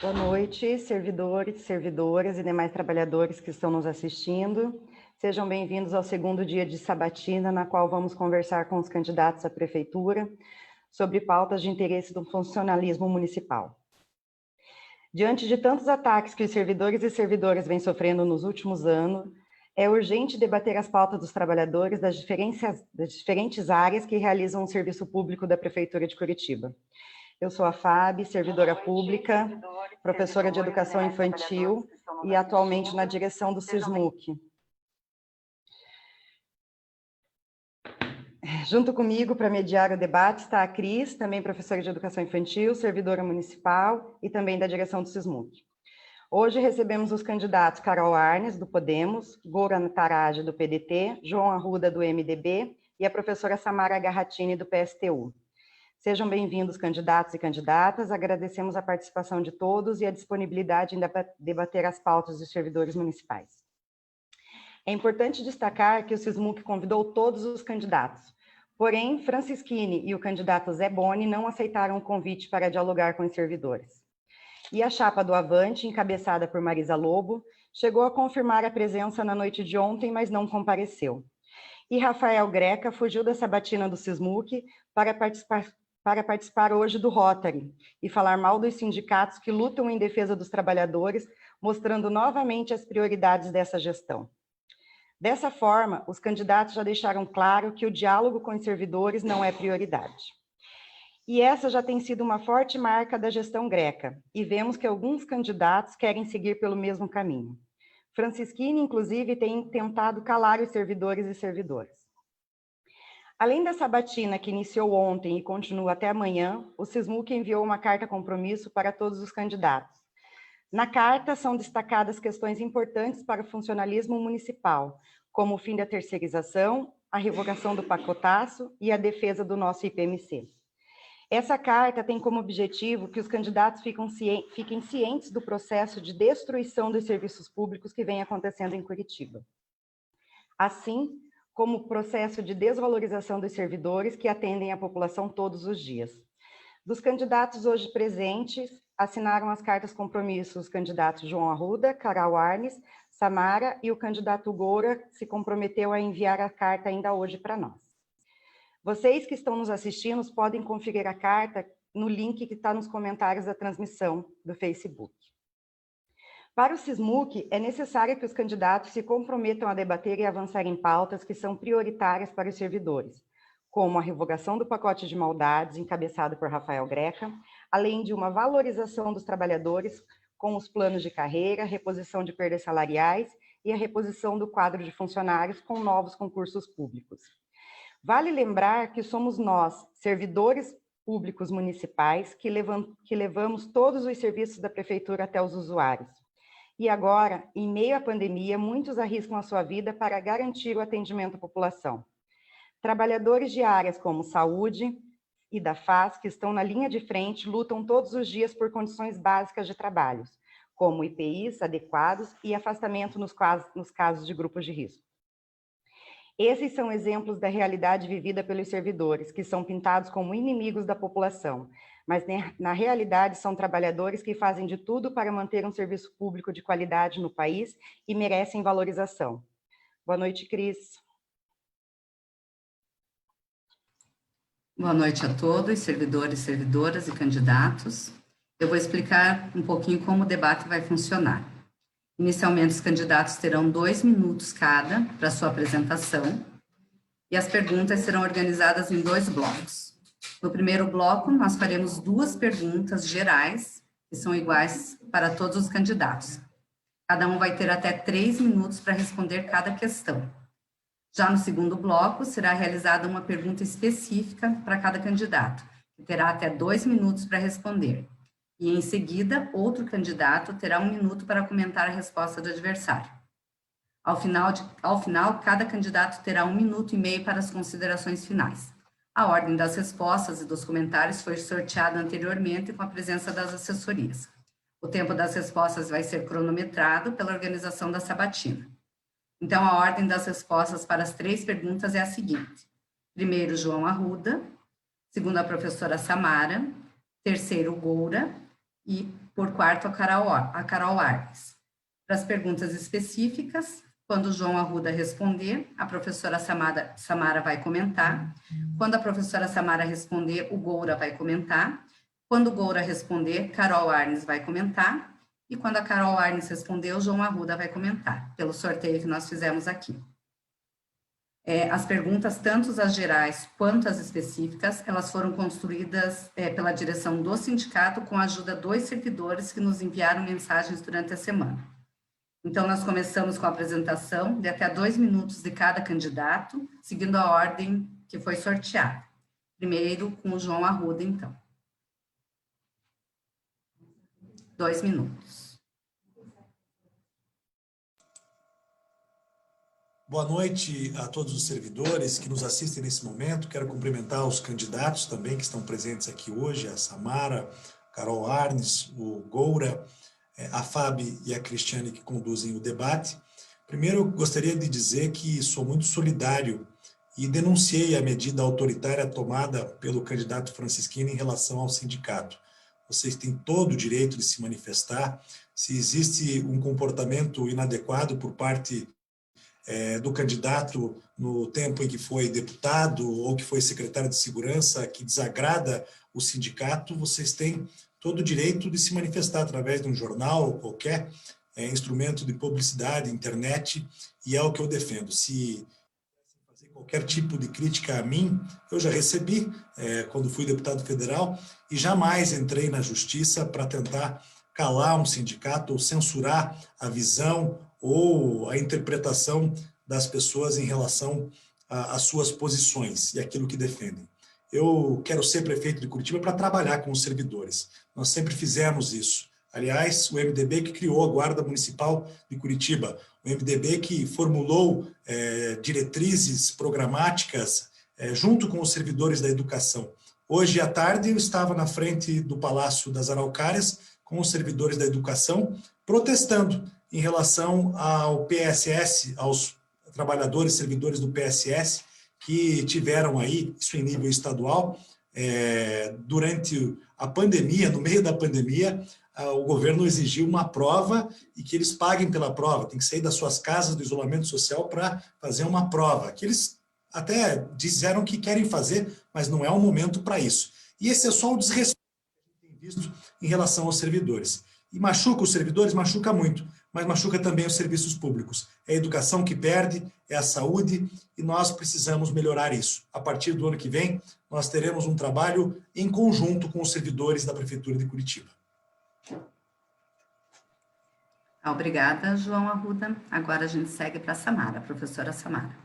Boa noite, servidores, servidoras e demais trabalhadores que estão nos assistindo. Sejam bem-vindos ao segundo dia de sabatina, na qual vamos conversar com os candidatos à prefeitura sobre pautas de interesse do funcionalismo municipal. Diante de tantos ataques que os servidores e servidoras vêm sofrendo nos últimos anos, é urgente debater as pautas dos trabalhadores das diferentes áreas que realizam o serviço público da Prefeitura de Curitiba. Eu sou a Fábio, servidora pública, professora de educação infantil e atualmente na direção do SISMUC. Junto comigo, para mediar o debate, está a Cris, também professora de educação infantil, servidora municipal e também da direção do SISMUC. Hoje recebemos os candidatos Carol Arnes, do Podemos, Goura Tarage, do PDT, João Arruda, do MDB e a professora Samara Garratini, do PSTU. Sejam bem-vindos, candidatos e candidatas. Agradecemos a participação de todos e a disponibilidade em debater as pautas dos servidores municipais. É importante destacar que o SISMUC convidou todos os candidatos. Porém, Francischini e o candidato Zé Boni não aceitaram o convite para dialogar com os servidores. E a chapa do Avante, encabeçada por Marisa Lobo, chegou a confirmar a presença na noite de ontem, mas não compareceu. E Rafael Greca fugiu da sabatina do SISMUC para participar hoje do Rotary e falar mal dos sindicatos que lutam em defesa dos trabalhadores, mostrando novamente as prioridades dessa gestão. Dessa forma, os candidatos já deixaram claro que o diálogo com os servidores não é prioridade. E essa já tem sido uma forte marca da gestão Greca, e vemos que alguns candidatos querem seguir pelo mesmo caminho. Francischini, inclusive, tem tentado calar os servidores e servidoras. Além da sabatina que iniciou ontem e continua até amanhã, o SISMUC enviou uma carta compromisso para todos os candidatos. Na carta são destacadas questões importantes para o funcionalismo municipal, como o fim da terceirização, a revogação do pacotaço e a defesa do nosso IPMC. Essa carta tem como objetivo que os candidatos fiquem cientes do processo de destruição dos serviços públicos que vem acontecendo em Curitiba. Assim, como o processo de desvalorização dos servidores que atendem a população todos os dias. Dos candidatos hoje presentes, assinaram as cartas compromissos os candidatos João Arruda, Carol Arnes, Samara e o candidato Goura se comprometeu a enviar a carta ainda hoje para nós. Vocês que estão nos assistindo podem conferir a carta no link que está nos comentários da transmissão do Facebook. Para o SISMUC, é necessário que os candidatos se comprometam a debater e avançar em pautas que são prioritárias para os servidores, como a revogação do pacote de maldades, encabeçado por Rafael Greca, além de uma valorização dos trabalhadores com os planos de carreira, reposição de perdas salariais e a reposição do quadro de funcionários com novos concursos públicos. Vale lembrar que somos nós, servidores públicos municipais, que levamos todos os serviços da prefeitura até os usuários. E agora, em meio à pandemia, muitos arriscam a sua vida para garantir o atendimento à população. Trabalhadores de áreas como saúde e da FAS, que estão na linha de frente, lutam todos os dias por condições básicas de trabalho, como IPIs adequados e afastamento nos casos de grupos de risco. Esses são exemplos da realidade vivida pelos servidores, que são pintados como inimigos da população, mas na realidade são trabalhadores que fazem de tudo para manter um serviço público de qualidade no país e merecem valorização. Boa noite, Cris. Boa noite a todos, servidores, servidoras e candidatos. Eu vou explicar um pouquinho como o debate vai funcionar. Inicialmente, os candidatos terão 2 minutos cada para sua apresentação e as perguntas serão organizadas em 2 blocos. No primeiro bloco, nós faremos 2 perguntas gerais, que são iguais para todos os candidatos. Cada um vai ter até 3 minutos para responder cada questão. Já no segundo bloco, será realizada uma pergunta específica para cada candidato, que terá até 2 minutos para responder. E, em seguida, outro candidato terá 1 minuto para comentar a resposta do adversário. Ao final, cada candidato terá 1 minuto e meio para as considerações finais. A ordem das respostas e dos comentários foi sorteada anteriormente com a presença das assessorias. O tempo das respostas vai ser cronometrado pela organização da sabatina. Então, a ordem das respostas para as 3 perguntas é a seguinte. Primeiro, João Arruda. Segundo, a professora Samara. Terceiro, Goura. e por quarto a Carol Arnes. Para as perguntas específicas, quando o João Arruda responder, a professora Samara vai comentar. Quando a professora Samara responder, o Goura vai comentar. Quando o Goura responder, Carol Arnes vai comentar. E quando a Carol Arnes responder, o João Arruda vai comentar, pelo sorteio que nós fizemos aqui. As perguntas, tanto as gerais quanto as específicas, elas foram construídas pela direção do sindicato com a ajuda dos servidores que nos enviaram mensagens durante a semana. Então, nós começamos com a apresentação de até 2 minutos de cada candidato, seguindo a ordem que foi sorteada. Primeiro, com o João Arruda, então. 2 minutos. Boa noite a todos os servidores que nos assistem nesse momento. Quero cumprimentar os candidatos também que estão presentes aqui hoje, a Samara, a Carol Arnes, o Goura, a Fábio e a Cristiane que conduzem o debate. Primeiro, eu gostaria de dizer que sou muito solidário e denunciei a medida autoritária tomada pelo candidato Francisquini em relação ao sindicato. Vocês têm todo o direito de se manifestar. Se existe um comportamento inadequado por parte do candidato no tempo em que foi deputado ou que foi secretário de segurança, que desagrada o sindicato, vocês têm todo o direito de se manifestar através de um jornal ou qualquer instrumento de publicidade, internet, e é o que eu defendo. Se fazer qualquer tipo de crítica a mim, eu já recebi quando fui deputado federal e jamais entrei na justiça para tentar calar um sindicato ou censurar a visão ou a interpretação das pessoas em relação às suas posições e aquilo que defendem. Eu quero ser prefeito de Curitiba para trabalhar com os servidores. Nós sempre fizemos isso. Aliás, o MDB que criou a Guarda Municipal de Curitiba, o MDB que formulou diretrizes programáticas junto com os servidores da educação. Hoje à tarde eu estava na frente do Palácio das Araucárias com os servidores da educação, protestando em relação ao PSS, aos trabalhadores, servidores do PSS, que tiveram aí, isso em nível estadual, durante a pandemia, no meio da pandemia, o governo exigiu uma prova e que eles paguem pela prova, tem que sair das suas casas do isolamento social para fazer uma prova, que eles até disseram que querem fazer, mas não é o momento para isso. E esse é só o desrespeito que a gente tem visto em relação aos servidores. E machuca os servidores, machuca muito, mas machuca também os serviços públicos. É a educação que perde, é a saúde, e nós precisamos melhorar isso. A partir do ano que vem, nós teremos um trabalho em conjunto com os servidores da Prefeitura de Curitiba. Obrigada, João Arruda. Agora a gente segue para a Samara, a professora Samara.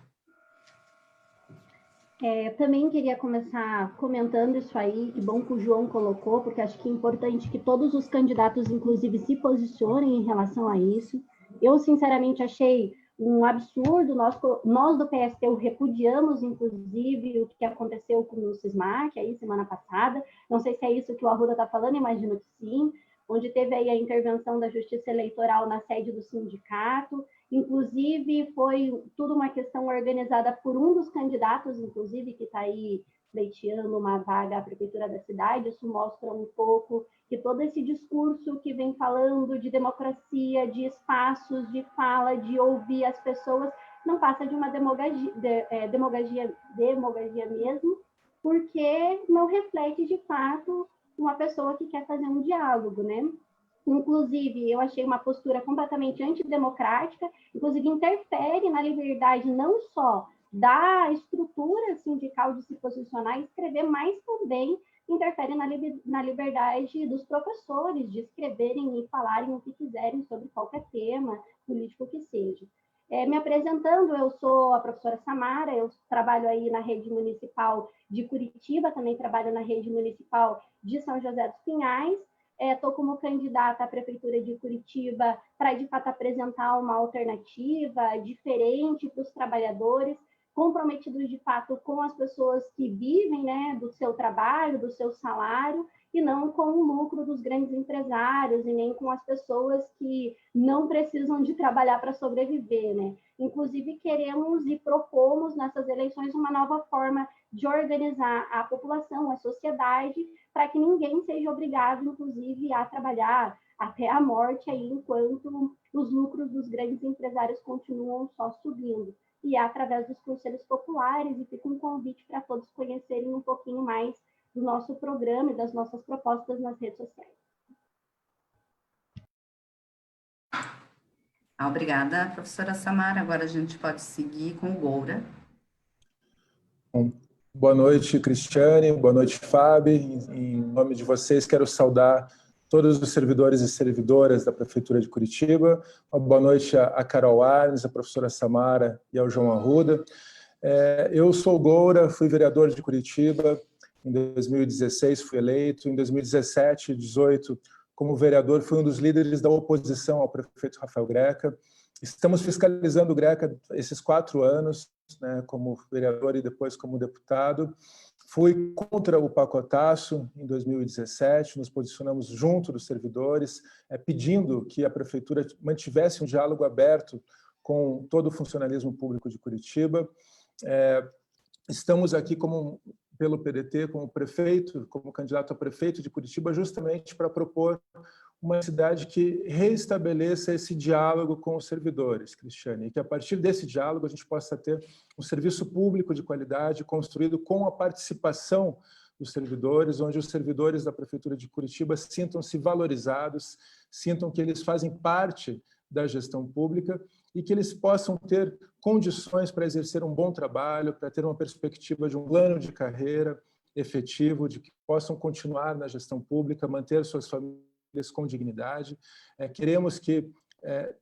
Também queria começar comentando isso aí, que bom que o João colocou, porque acho que é importante que todos os candidatos, inclusive, se posicionem em relação a isso. Eu, sinceramente, achei um absurdo, nós do PSTU repudiamos, inclusive, o que aconteceu com o Sismarc, aí, semana passada, não sei se é isso que o Arruda está falando, imagino que sim, onde teve aí a intervenção da Justiça Eleitoral na sede do sindicato. Inclusive, foi tudo uma questão organizada por um dos candidatos, inclusive, que está aí pleiteando uma vaga à prefeitura da cidade. Isso mostra um pouco que todo esse discurso que vem falando de democracia, de espaços de fala, de ouvir as pessoas, não passa de uma demagogia mesmo, porque não reflete, de fato, uma pessoa que quer fazer um diálogo, né? Inclusive, eu achei uma postura completamente antidemocrática, inclusive interfere na liberdade não só da estrutura sindical de se posicionar e escrever, mas também interfere na liberdade dos professores de escreverem e falarem o que quiserem sobre qualquer tema político que seja. Me apresentando, eu sou a professora Samara, eu trabalho aí na rede municipal de Curitiba, também trabalho na rede municipal de São José dos Pinhais. Estou como candidata à Prefeitura de Curitiba para, de fato, apresentar uma alternativa diferente para os trabalhadores, comprometidos, de fato, com as pessoas que vivem, né, do seu trabalho, do seu salário, e não com o lucro dos grandes empresários e nem com as pessoas que não precisam de trabalhar para sobreviver, né? Inclusive, queremos e propomos nessas eleições uma nova forma de organizar a população, a sociedade, para que ninguém seja obrigado, inclusive, a trabalhar até a morte aí, enquanto os lucros dos grandes empresários continuam só subindo. E é através dos conselhos populares, e fica um convite para todos conhecerem um pouquinho mais do nosso programa e das nossas propostas nas redes sociais. Obrigada, professora Samara. Agora a gente pode seguir com o Goura. Bom, boa noite, Cristiane. Boa noite, Fábio. Em nome de vocês, quero saudar todos os servidores e servidoras da Prefeitura de Curitiba. Uma boa noite a Carol Arnes, a professora Samara e ao João Arruda. Eu sou o Goura, fui vereador de Curitiba. Em 2016 fui eleito. Em 2017 e 2018, como vereador, fui um dos líderes da oposição ao prefeito Rafael Greca. Estamos fiscalizando o Greca esses 4 anos, né, como vereador e depois como deputado. Fui contra o pacotaço em 2017, nos posicionamos junto dos servidores, pedindo que a prefeitura mantivesse um diálogo aberto com todo o funcionalismo público de Curitiba. Estamos aqui pelo PDT, como prefeito, como candidato a prefeito de Curitiba, justamente para propor uma cidade que reestabeleça esse diálogo com os servidores, Cristiane, e que a partir desse diálogo a gente possa ter um serviço público de qualidade construído com a participação dos servidores, onde os servidores da Prefeitura de Curitiba sintam-se valorizados, sintam que eles fazem parte da gestão pública e que eles possam ter condições para exercer um bom trabalho, para ter uma perspectiva de um plano de carreira efetivo, de que possam continuar na gestão pública, manter suas famílias com dignidade. Queremos que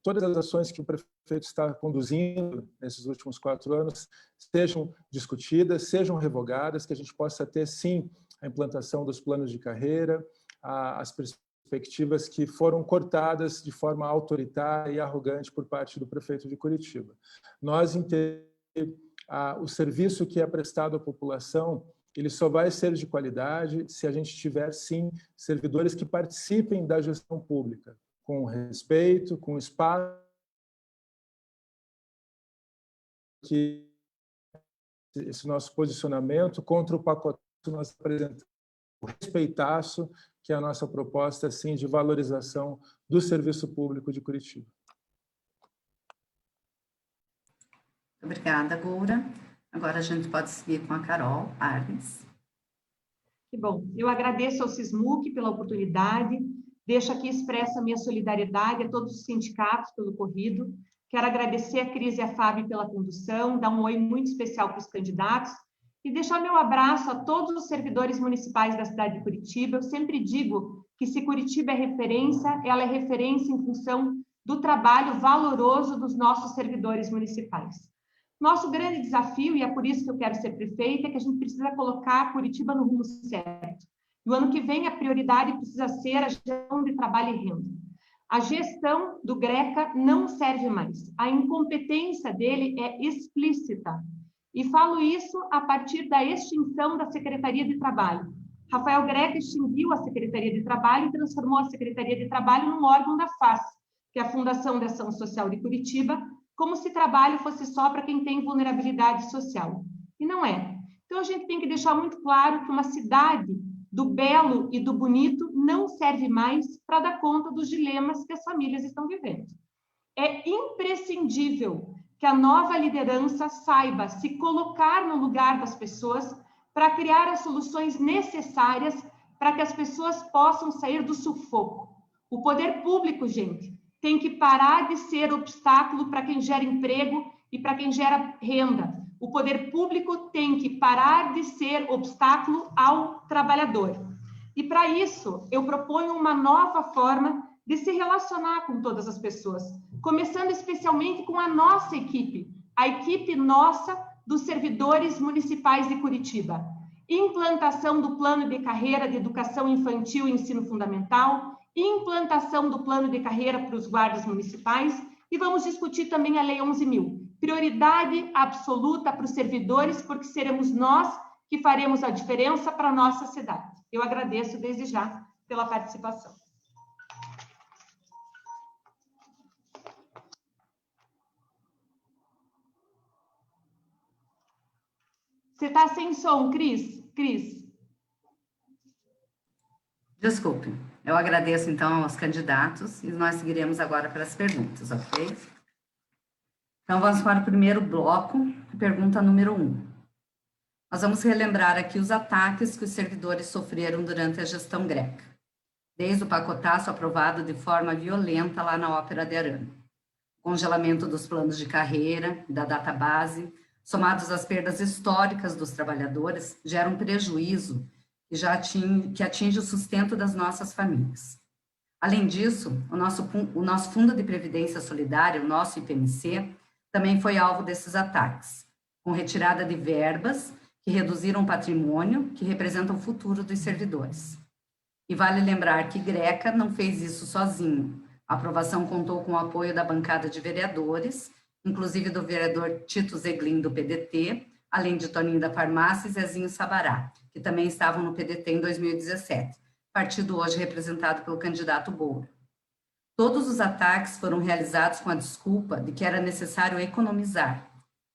todas as ações que o prefeito está conduzindo nesses últimos 4 anos sejam discutidas, sejam revogadas, que a gente possa ter, sim, a implantação dos planos de carreira, as perspectivas que foram cortadas de forma autoritária e arrogante por parte do prefeito de Curitiba. Nós entendemos o serviço que é prestado à população, ele só vai ser de qualidade se a gente tiver, sim, servidores que participem da gestão pública, com respeito, com espaço, que esse nosso posicionamento contra o pacote que nós apresentamos, o respeitaço, que é a nossa proposta, sim, de valorização do serviço público de Curitiba. Obrigada, Goura. Agora a gente pode seguir com a Carol Arnes. Que bom. Eu agradeço ao SISMUC pela oportunidade, deixo aqui expressa a minha solidariedade a todos os sindicatos pelo ocorrido. Quero agradecer a Cris e a Fábio pela condução, dar um oi muito especial para os candidatos e deixar meu abraço a todos os servidores municipais da cidade de Curitiba. Eu sempre digo que se Curitiba é referência, ela é referência em função do trabalho valoroso dos nossos servidores municipais. Nosso grande desafio, e é por isso que eu quero ser prefeita, é que a gente precisa colocar Curitiba no rumo certo. E o ano que vem a prioridade precisa ser a gestão de trabalho e renda. A gestão do Greca não serve mais. A incompetência dele é explícita. E falo isso a partir da extinção da Secretaria de Trabalho. Rafael Greca extinguiu a Secretaria de Trabalho e transformou a Secretaria de Trabalho num órgão da FAS, que é a Fundação de Ação Social de Curitiba, como se trabalho fosse só para quem tem vulnerabilidade social. E não é. Então, a gente tem que deixar muito claro que uma cidade do belo e do bonito não serve mais para dar conta dos dilemas que as famílias estão vivendo. É imprescindível que a nova liderança saiba se colocar no lugar das pessoas para criar as soluções necessárias para que as pessoas possam sair do sufoco. O poder público, gente, tem que parar de ser obstáculo para quem gera emprego e para quem gera renda. O poder público tem que parar de ser obstáculo ao trabalhador. E para isso, eu proponho uma nova forma de se relacionar com todas as pessoas, começando especialmente com a nossa equipe, a equipe nossa dos servidores municipais de Curitiba. Implantação do plano de carreira de educação infantil e ensino fundamental, implantação do plano de carreira para os guardas municipais e vamos discutir também a Lei 11.000. Prioridade absoluta para os servidores, porque seremos nós que faremos a diferença para a nossa cidade. Eu agradeço desde já pela participação. Você está sem som, Cris? Cris? Desculpe. Eu agradeço, então, aos candidatos e nós seguiremos agora para as perguntas, ok? Então, vamos para o primeiro bloco, pergunta número 1. Nós vamos relembrar aqui os ataques que os servidores sofreram durante a gestão Greca, desde o pacotaço aprovado de forma violenta lá na Ópera de Arame. Congelamento dos planos de carreira, da database, somados às perdas históricas dos trabalhadores, gera um prejuízo que atinge o sustento das nossas famílias. Além disso, o nosso Fundo de Previdência Solidária, o nosso IPMC, também foi alvo desses ataques, com retirada de verbas que reduziram o patrimônio, que representa o futuro dos servidores. E vale lembrar que Greca não fez isso sozinho. A aprovação contou com o apoio da bancada de vereadores, inclusive do vereador Tito Zeglin, do PDT, além de Toninho da Farmácia e Zezinho Sabará, que também estavam no PDT em 2017, partido hoje representado pelo candidato Goura. Todos os ataques foram realizados com a desculpa de que era necessário economizar.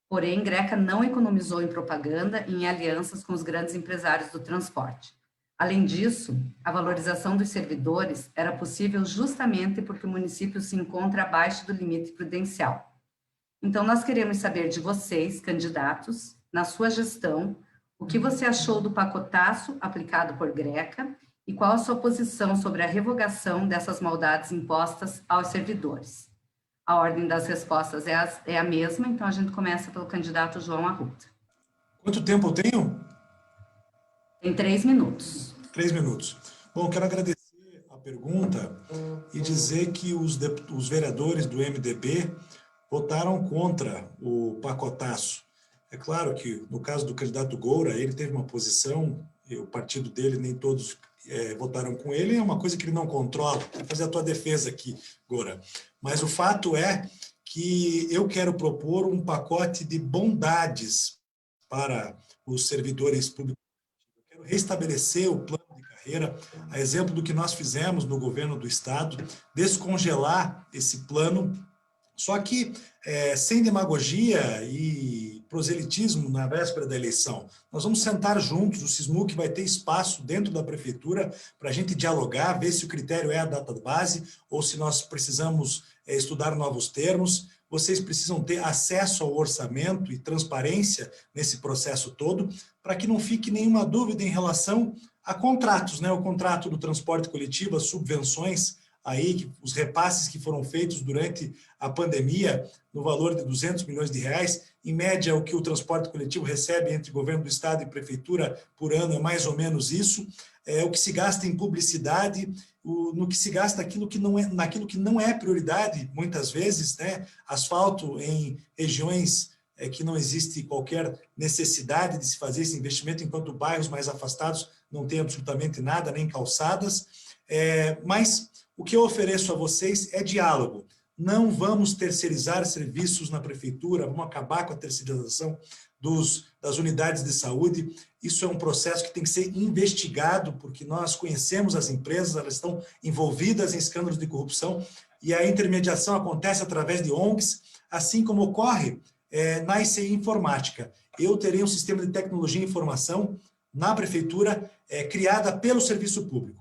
Porém, Greca não economizou em propaganda e em alianças com os grandes empresários do transporte. Além disso, a valorização dos servidores era possível justamente porque o município se encontra abaixo do limite prudencial. Então, nós queremos saber de vocês, candidatos, na sua gestão, o que você achou do pacotaço aplicado por Greca e qual a sua posição sobre a revogação dessas maldades impostas aos servidores. A ordem das respostas é a mesma, então a gente começa pelo candidato João Arruda. Quanto tempo eu tenho? Tem 3 minutos. 3 minutos. Bom, quero agradecer a pergunta e dizer que os vereadores do MDB votaram contra o pacotaço. É claro que, no caso do candidato Goura, ele teve uma posição, e o partido dele, nem todos votaram com ele, é uma coisa que ele não controla. Vou fazer a tua defesa aqui, Goura. Mas o fato é que eu quero propor um pacote de bondades para os servidores públicos. Eu quero restabelecer o plano de carreira, a exemplo do que nós fizemos no governo do Estado, descongelar esse plano, só que sem demagogia e proselitismo na véspera da eleição. Nós vamos sentar juntos, o SISMUC vai ter espaço dentro da prefeitura para a gente dialogar, ver se o critério é a database ou se nós precisamos estudar novos termos. Vocês precisam ter acesso ao orçamento e transparência nesse processo todo, para que não fique nenhuma dúvida em relação a contratos, né? O contrato do transporte coletivo, as subvenções, aí, os repasses que foram feitos durante a pandemia, no valor de 200 milhões de reais, em média, o que o transporte coletivo recebe entre governo do Estado e prefeitura por ano é mais ou menos isso, o que se gasta em publicidade, no que se gasta naquilo que não é prioridade, muitas vezes, né? Asfalto em regiões que não existe qualquer necessidade de se fazer esse investimento, enquanto bairros mais afastados não têm absolutamente nada, nem calçadas, mas o que eu ofereço a vocês é diálogo. Não vamos terceirizar serviços na prefeitura, vamos acabar com a terceirização das unidades de saúde. Isso é um processo que tem que ser investigado, porque nós conhecemos as empresas, elas estão envolvidas em escândalos de corrupção, e a intermediação acontece através de ONGs, assim como ocorre na ICI Informática. Eu terei um sistema de tecnologia e informação na prefeitura criada pelo serviço público.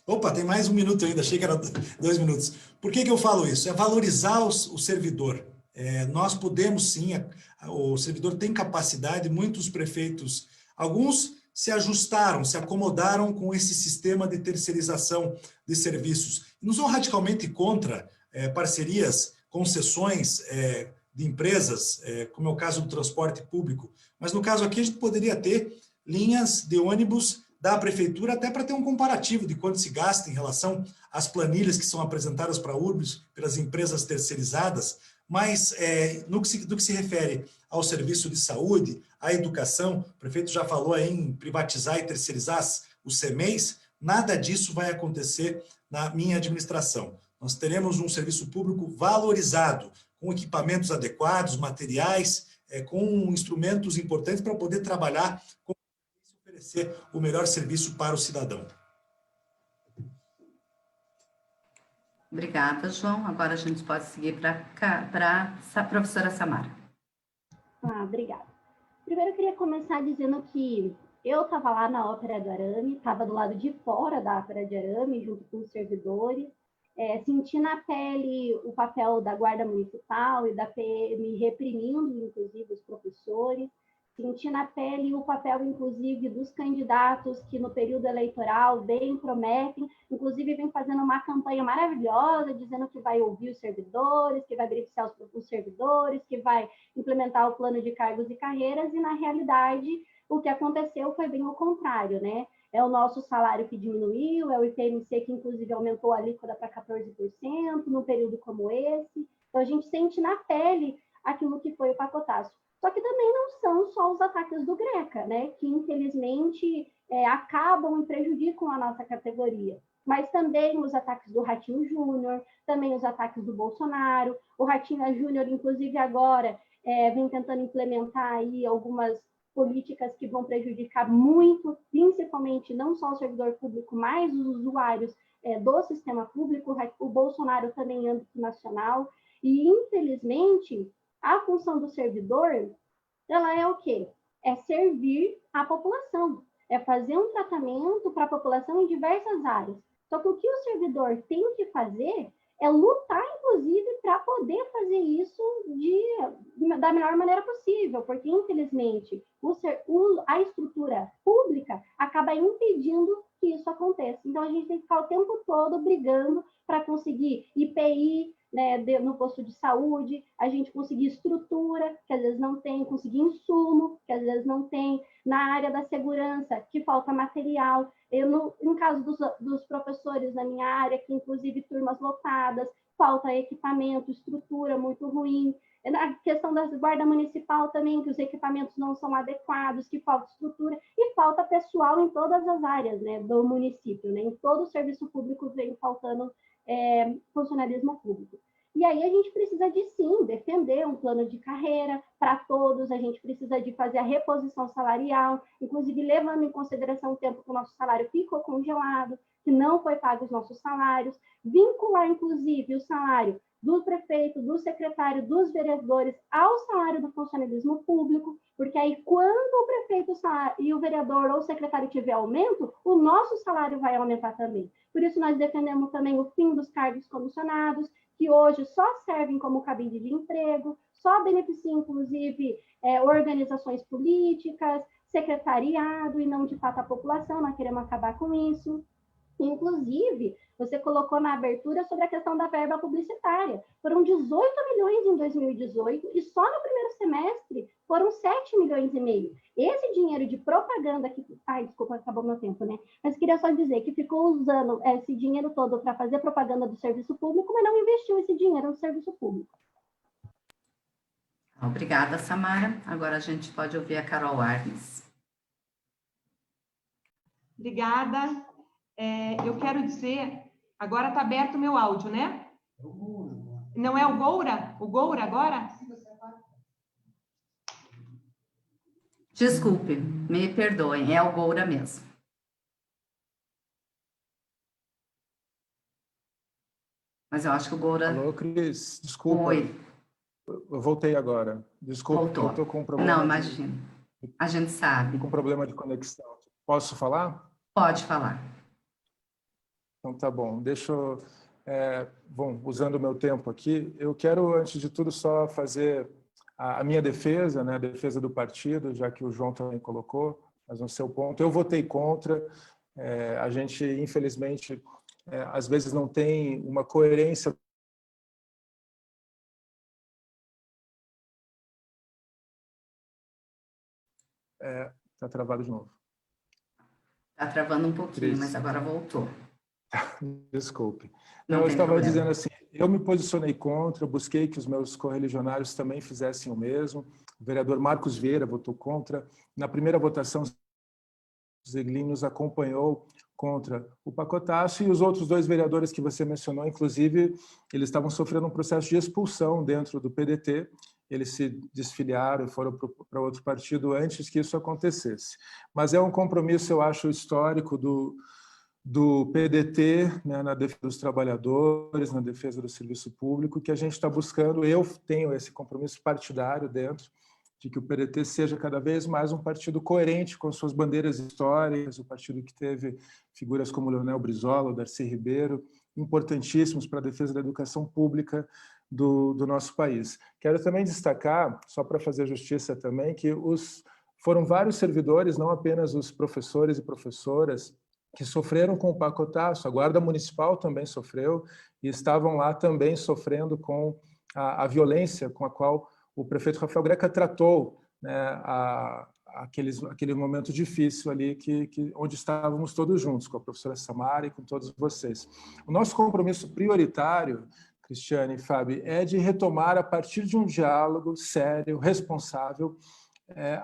Opa, tem mais 1 minuto ainda, achei que era 2 minutos. Por que eu falo isso? É valorizar o servidor. Nós podemos sim, o servidor tem capacidade, muitos prefeitos, alguns se ajustaram, se acomodaram com esse sistema de terceirização de serviços. Não são radicalmente contra parcerias, concessões de empresas, como é o caso do transporte público, mas no caso aqui a gente poderia ter linhas de ônibus da prefeitura, até para ter um comparativo de quanto se gasta em relação às planilhas que são apresentadas para a URBS pelas empresas terceirizadas, mas no que se refere ao serviço de saúde, à educação, o prefeito já falou aí em privatizar e terceirizar os CMEs, nada disso vai acontecer na minha administração. Nós teremos um serviço público valorizado, com equipamentos adequados, materiais, com instrumentos importantes para poder trabalhar com oferecer o melhor serviço para o cidadão. Obrigada, João. Agora a gente pode seguir para a professora Samara. Obrigada. Primeiro eu queria começar dizendo que eu estava lá na Ópera de Arame, estava do lado de fora da Ópera de Arame, junto com os servidores, senti na pele o papel da Guarda Municipal e da PM reprimindo, inclusive, os professores, senti na pele o papel, inclusive, dos candidatos que no período eleitoral bem prometem, inclusive vem fazendo uma campanha maravilhosa, dizendo que vai ouvir os servidores, que vai beneficiar os servidores, que vai implementar o plano de cargos e carreiras, e na realidade o que aconteceu foi bem o contrário, né? É o nosso salário que diminuiu, é o IPMC que inclusive aumentou a alíquota para 14% num período como esse. Então a gente sente na pele aquilo que foi o pacotaço. Só que também não são só os ataques do Greca, né? Que infelizmente acabam e prejudicam a nossa categoria. Mas também os ataques do Ratinho Júnior, também os ataques do Bolsonaro. O Ratinho Júnior, inclusive agora, vem tentando implementar aí algumas políticas que vão prejudicar muito, principalmente não só o servidor público, mas os usuários do sistema público. O Bolsonaro também em âmbito nacional. E, infelizmente, a função do servidor, ela é o quê? É servir a população, é fazer um tratamento para a população em diversas áreas. Só que o que o servidor tem que fazer é lutar, inclusive, para poder fazer isso da melhor maneira possível, porque, infelizmente, a estrutura pública acaba impedindo que isso aconteça. Então, a gente tem que ficar o tempo todo brigando para conseguir IPI, né, no posto de saúde, a gente conseguir estrutura, que às vezes não tem, conseguir insumo, que às vezes não tem, na área da segurança, que falta material. No caso dos professores na minha área, que inclusive turmas lotadas, falta equipamento, estrutura muito ruim. Na questão da guarda municipal também, que os equipamentos não são adequados, que falta estrutura, e falta pessoal em todas as áreas, né, do município, né? Em todo o serviço público vem faltando funcionalismo público. E aí a gente precisa de, sim, defender um plano de carreira para todos, a gente precisa de fazer a reposição salarial, inclusive levando em consideração o tempo que o nosso salário ficou congelado, que não foi pago os nossos salários, vincular, inclusive, o salário do prefeito, do secretário, dos vereadores ao salário do funcionalismo público, porque aí quando o prefeito e o vereador ou o secretário tiver aumento, o nosso salário vai aumentar também. Por isso nós defendemos também o fim dos cargos comissionados, que hoje só servem como cabide de emprego, só beneficiam, inclusive, organizações políticas, secretariado, e não, de fato, a população. Nós queremos acabar com isso. Inclusive, você colocou na abertura sobre a questão da verba publicitária. Foram 18 milhões em 2018 e só no primeiro semestre foram 7 milhões e meio. Esse dinheiro de propaganda que... Ai, desculpa, acabou meu tempo, né? Mas queria só dizer que ficou usando esse dinheiro todo para fazer propaganda do serviço público, mas não investiu esse dinheiro no serviço público. Obrigada, Samara. Agora a gente pode ouvir a Carol Arnes. Obrigada. Eu quero dizer, agora está aberto o meu áudio, né? Não é o Goura? O Goura agora? Desculpe, me perdoem, é o Goura mesmo. Mas eu acho que o Goura... Alô, Cris, desculpa. Oi. Eu voltei agora. Desculpa, Voltou. eu estou com um problema. Não, imagina. A gente sabe. Com problema de conexão. Posso falar? Pode falar. Então, tá bom. Deixa eu... bom, usando o meu tempo aqui, eu quero, antes de tudo, só fazer a minha defesa, né, a defesa do partido, já que o João também colocou, mas no seu ponto. Eu votei contra. A gente, infelizmente, às vezes não tem uma coerência. Está travado de novo. Está travando um pouquinho, mas agora voltou. Desculpe. Não, eu estava problema. dizendo assim, eu me posicionei contra, busquei que os meus correligionários também fizessem o mesmo. O vereador Marcos Vieira votou contra. Na primeira votação, o Zeglin nos acompanhou contra o pacotaço, e os outros dois vereadores que você mencionou, inclusive, eles estavam sofrendo um processo de expulsão dentro do PDT. Eles se desfiliaram e foram para outro partido antes que isso acontecesse. Mas é um compromisso, eu acho, histórico do PDT, né, na defesa dos trabalhadores, na defesa do serviço público, que a gente está buscando. Eu tenho esse compromisso partidário dentro de que o PDT seja cada vez mais um partido coerente com suas bandeiras históricas, o partido que teve figuras como Leonel Brizola, Darcy Ribeiro, importantíssimos para a defesa da educação pública do nosso país. Quero também destacar, só para fazer justiça também, que foram vários servidores, não apenas os professores e professoras, que sofreram com o pacotaço. A Guarda Municipal também sofreu e estavam lá também sofrendo com a violência com a qual o prefeito Rafael Greca tratou, né, aquele momento difícil ali onde estávamos todos juntos, com a professora Samara e com todos vocês. O nosso compromisso prioritário, Cristiane e Fábio, é de retomar, a partir de um diálogo sério, responsável,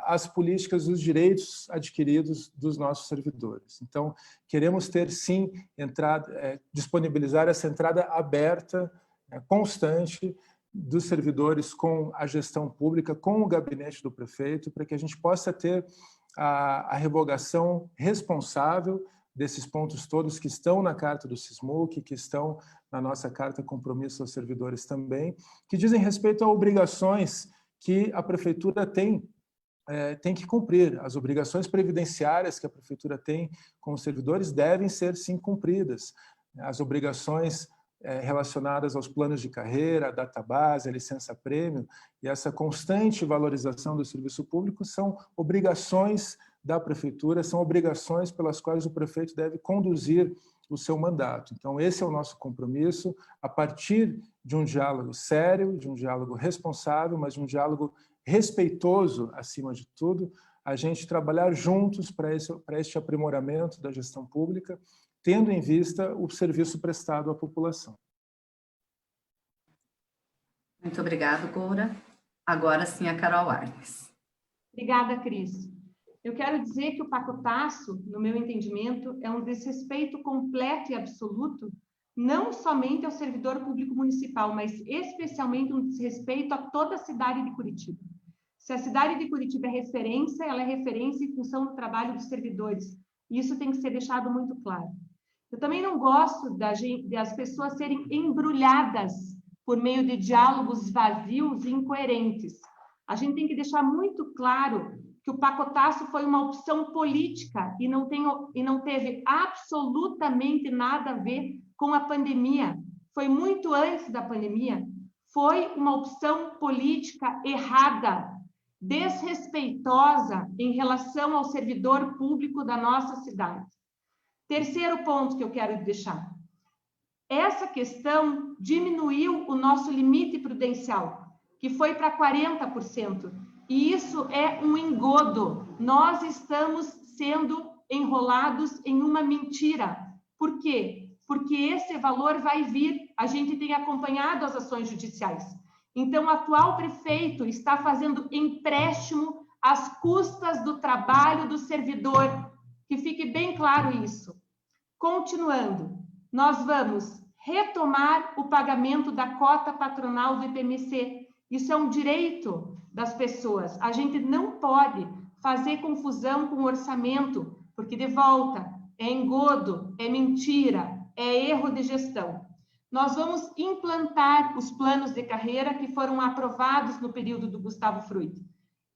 as políticas, os direitos adquiridos dos nossos servidores. Então, queremos ter, sim, disponibilizar essa entrada aberta, constante, dos servidores com a gestão pública, com o gabinete do prefeito, para que a gente possa ter a revogação responsável desses pontos todos que estão na Carta do SISMUC, que estão na nossa Carta Compromisso aos Servidores também, que dizem respeito a obrigações que a prefeitura tem que cumprir. As obrigações previdenciárias que a prefeitura tem com os servidores devem ser, sim, cumpridas. As obrigações relacionadas aos planos de carreira, a database, a licença-prêmio, e essa constante valorização do serviço público são obrigações da prefeitura, são obrigações pelas quais o prefeito deve conduzir o seu mandato. Então, esse é o nosso compromisso, a partir de um diálogo sério, de um diálogo responsável, mas de um diálogo respeitoso, acima de tudo, a gente trabalhar juntos para este aprimoramento da gestão pública, tendo em vista o serviço prestado à população. Muito obrigada, Goura. Agora sim, a Carol Arnes. Obrigada, Cris. Eu quero dizer que o pacotaço, no meu entendimento, é um desrespeito completo e absoluto, não somente ao servidor público municipal, mas especialmente um desrespeito a toda a cidade de Curitiba. Se a cidade de Curitiba é referência, ela é referência em função do trabalho dos servidores. E isso tem que ser deixado muito claro. Eu também não gosto das pessoas serem embrulhadas por meio de diálogos vazios e incoerentes. A gente tem que deixar muito claro que o pacotaço foi uma opção política e não teve absolutamente nada a ver com a pandemia. Foi muito antes da pandemia. Foi uma opção política errada, desrespeitosa em relação ao servidor público da nossa cidade. Terceiro ponto que eu quero deixar. Essa questão diminuiu o nosso limite prudencial, que foi para 40%. E isso é um engodo. Nós estamos sendo enrolados em uma mentira. Por quê? Porque esse valor vai vir. A gente tem acompanhado as ações judiciais. Então, o atual prefeito está fazendo empréstimo às custas do trabalho do servidor. Que fique bem claro isso. Continuando, nós vamos retomar o pagamento da cota patronal do IPMC. Isso é um direito das pessoas. A gente não pode fazer confusão com o orçamento, porque, de volta, é engodo, é mentira, é erro de gestão. Nós vamos implantar os planos de carreira que foram aprovados no período do Gustavo Fruit.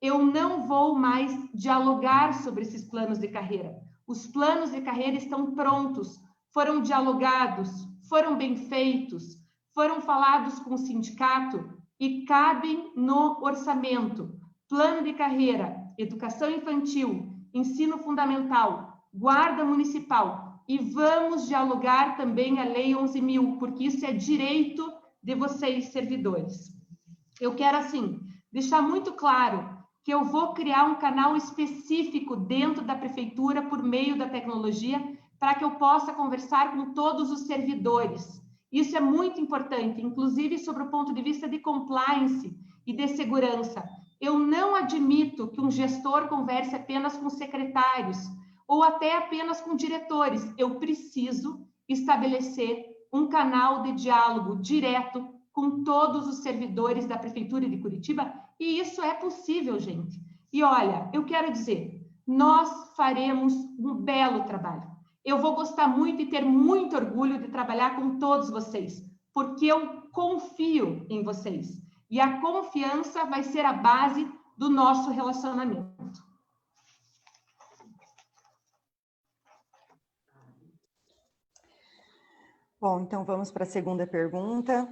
Eu não vou mais dialogar sobre esses planos de carreira. Os planos de carreira estão prontos, foram dialogados, foram bem feitos, foram falados com o sindicato e cabem no orçamento. Plano de carreira, educação infantil, ensino fundamental, guarda municipal. E vamos dialogar também a Lei 11.000, porque isso é direito de vocês, servidores. Eu quero, assim, deixar muito claro que eu vou criar um canal específico dentro da prefeitura por meio da tecnologia para que eu possa conversar com todos os servidores. Isso é muito importante, inclusive sobre o ponto de vista de compliance e de segurança. Eu não admito que um gestor converse apenas com secretários ou até apenas com diretores. Eu preciso estabelecer um canal de diálogo direto com todos os servidores da Prefeitura de Curitiba, e isso é possível, gente. E olha, eu quero dizer, nós faremos um belo trabalho. eu vou gostar muito e ter muito orgulho de trabalhar com todos vocês, porque eu confio em vocês. E a confiança vai ser a base do nosso relacionamento. Bom, então vamos para a segunda pergunta.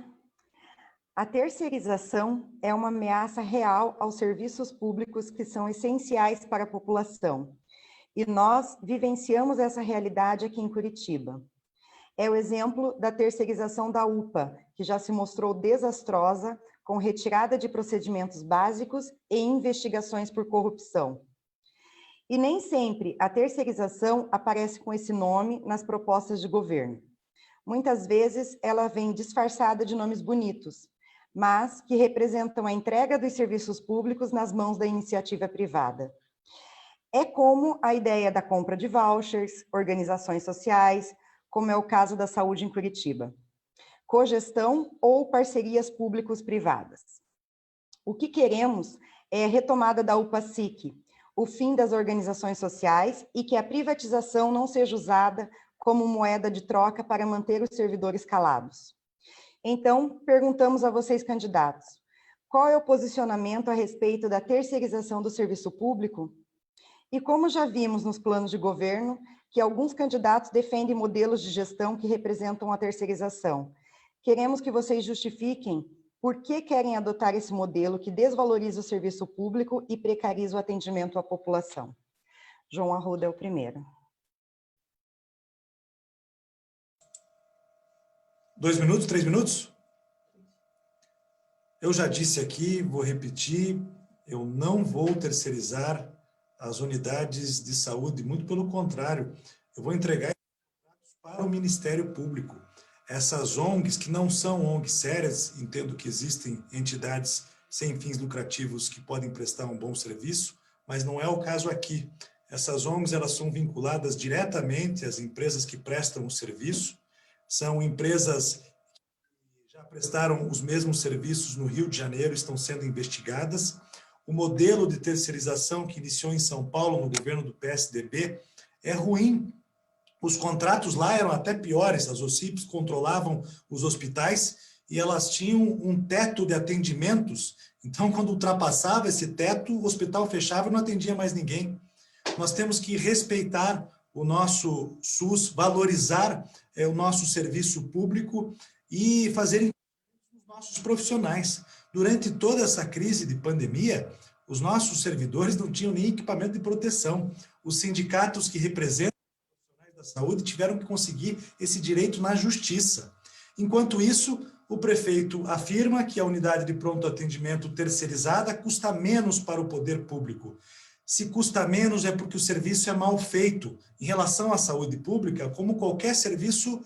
A terceirização é uma ameaça real aos serviços públicos que são essenciais para a população. E nós vivenciamos essa realidade aqui em Curitiba. É o exemplo da terceirização da UPA, que já se mostrou desastrosa, com retirada de procedimentos básicos e investigações por corrupção. E nem sempre a terceirização aparece com esse nome nas propostas de governo. Muitas vezes ela vem disfarçada de nomes bonitos, mas que representam a entrega dos serviços públicos nas mãos da iniciativa privada. É como a ideia da compra de vouchers, organizações sociais, como é o caso da saúde em Curitiba, cogestão ou parcerias públicos-privadas. O que queremos é a retomada da UPA-SIC, o fim das organizações sociais e que a privatização não seja usada como moeda de troca para manter os servidores calados. Então, perguntamos a vocês, candidatos, qual é o posicionamento a respeito da terceirização do serviço público? E como já vimos nos planos de governo, que alguns candidatos defendem modelos de gestão que representam a terceirização. Queremos que vocês justifiquem por que querem adotar esse modelo que desvaloriza o serviço público e precariza o atendimento à população. João Arruda é o primeiro. 2 minutos, 3 minutos? Eu já disse aqui, vou repetir, eu não vou terceirizar as unidades de saúde, muito pelo contrário, eu vou entregar para o Ministério Público. Essas ONGs, que não são ONGs sérias, entendo que existem entidades sem fins lucrativos que podem prestar um bom serviço, mas não é o caso aqui. Essas ONGs, elas são vinculadas diretamente às empresas que prestam o serviço, são empresas que já prestaram os mesmos serviços no Rio de Janeiro, estão sendo investigadas. O modelo de terceirização que iniciou em São Paulo, no governo do PSDB, é ruim. Os contratos lá eram até piores, as OCIPs controlavam os hospitais e elas tinham um teto de atendimentos, então quando ultrapassava esse teto, o hospital fechava e não atendia mais ninguém. Nós temos que respeitar o nosso SUS, valorizar o nosso serviço público e fazer os nossos profissionais. Durante toda essa crise de pandemia, os nossos servidores não tinham nem equipamento de proteção. Os sindicatos que representam os profissionais da saúde tiveram que conseguir esse direito na justiça. Enquanto isso, o prefeito afirma que a unidade de pronto atendimento terceirizada custa menos para o poder público. Se custa menos é porque o serviço é mal feito. Em relação à saúde pública, como qualquer serviço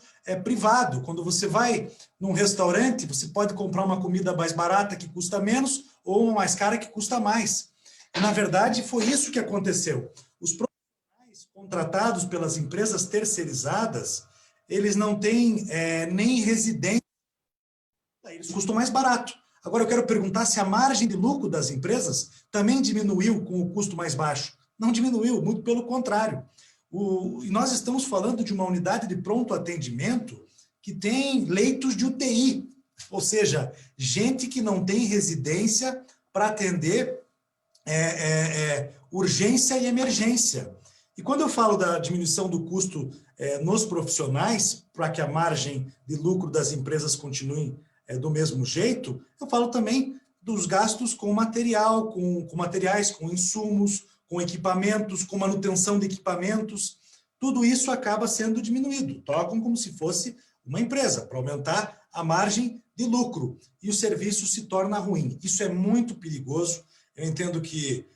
privado, quando você vai num restaurante, você pode comprar uma comida mais barata que custa menos ou uma mais cara que custa mais. E, na verdade, foi isso que aconteceu. Os profissionais contratados pelas empresas terceirizadas, eles não têm nem residência, eles custam mais barato. Agora eu quero perguntar se a margem de lucro das empresas também diminuiu com o custo mais baixo. Não diminuiu, muito pelo contrário. E nós estamos falando de uma unidade de pronto atendimento que tem leitos de UTI, ou seja, gente que não tem residência para atender urgência e emergência. E quando eu falo da diminuição do custo nos profissionais, para que a margem de lucro das empresas continue do mesmo jeito, eu falo também dos gastos com material, com materiais, com insumos, com equipamentos, com manutenção de equipamentos. Tudo isso acaba sendo diminuído. Tocam como se fosse uma empresa, para aumentar a margem de lucro. E o serviço se torna ruim. Isso é muito perigoso. Eu entendo que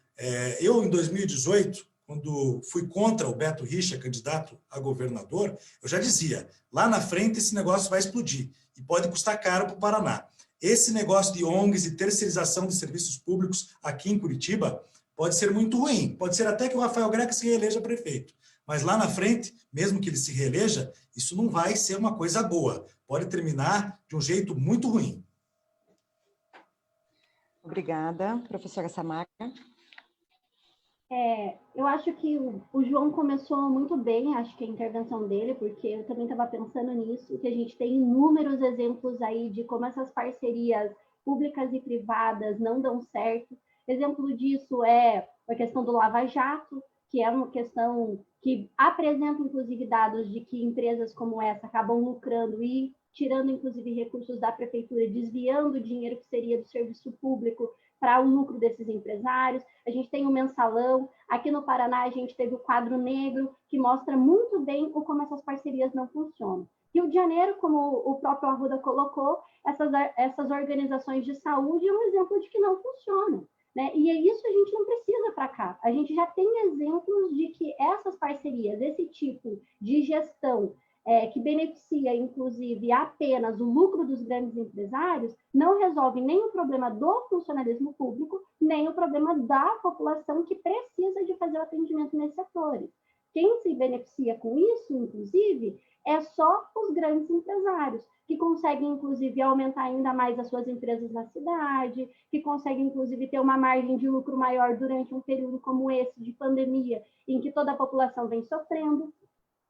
eu, em 2018, quando fui contra o Beto Richa, candidato a governador, eu já dizia, lá na frente esse negócio vai explodir e pode custar caro para o Paraná. Esse negócio de ONGs e terceirização de serviços públicos aqui em Curitiba pode ser muito ruim. Pode ser até que o Rafael Greca se reeleja prefeito. Mas lá na frente, mesmo que ele se reeleja, isso não vai ser uma coisa boa. Pode terminar de um jeito muito ruim. Obrigada. Professora Samara. Eu acho que o João começou muito bem, acho que a intervenção dele, porque eu também estava pensando nisso, que a gente tem inúmeros exemplos aí de como essas parcerias públicas e privadas não dão certo. Exemplo disso é a questão do Lava Jato, que é uma questão que apresenta, inclusive, dados de que empresas como essa acabam lucrando e tirando, inclusive, recursos da prefeitura, desviando o dinheiro que seria do serviço público para o lucro desses empresários. A gente tem o mensalão, aqui no Paraná a gente teve o quadro negro, que mostra muito bem como essas parcerias não funcionam. Rio de Janeiro, como o próprio Arruda colocou, essas organizações de saúde é um exemplo de que não funcionam. Né? E é isso a gente não precisa para cá. A gente já tem exemplos de que essas parcerias, esse tipo de gestão que beneficia, inclusive, apenas o lucro dos grandes empresários, não resolve nem o problema do funcionalismo público, nem o problema da população que precisa de fazer o atendimento nesses setores. Quem se beneficia com isso, inclusive, é só os grandes empresários, que conseguem, inclusive, aumentar ainda mais as suas empresas na cidade, que conseguem, inclusive, ter uma margem de lucro maior durante um período como esse de pandemia, em que toda a população vem sofrendo.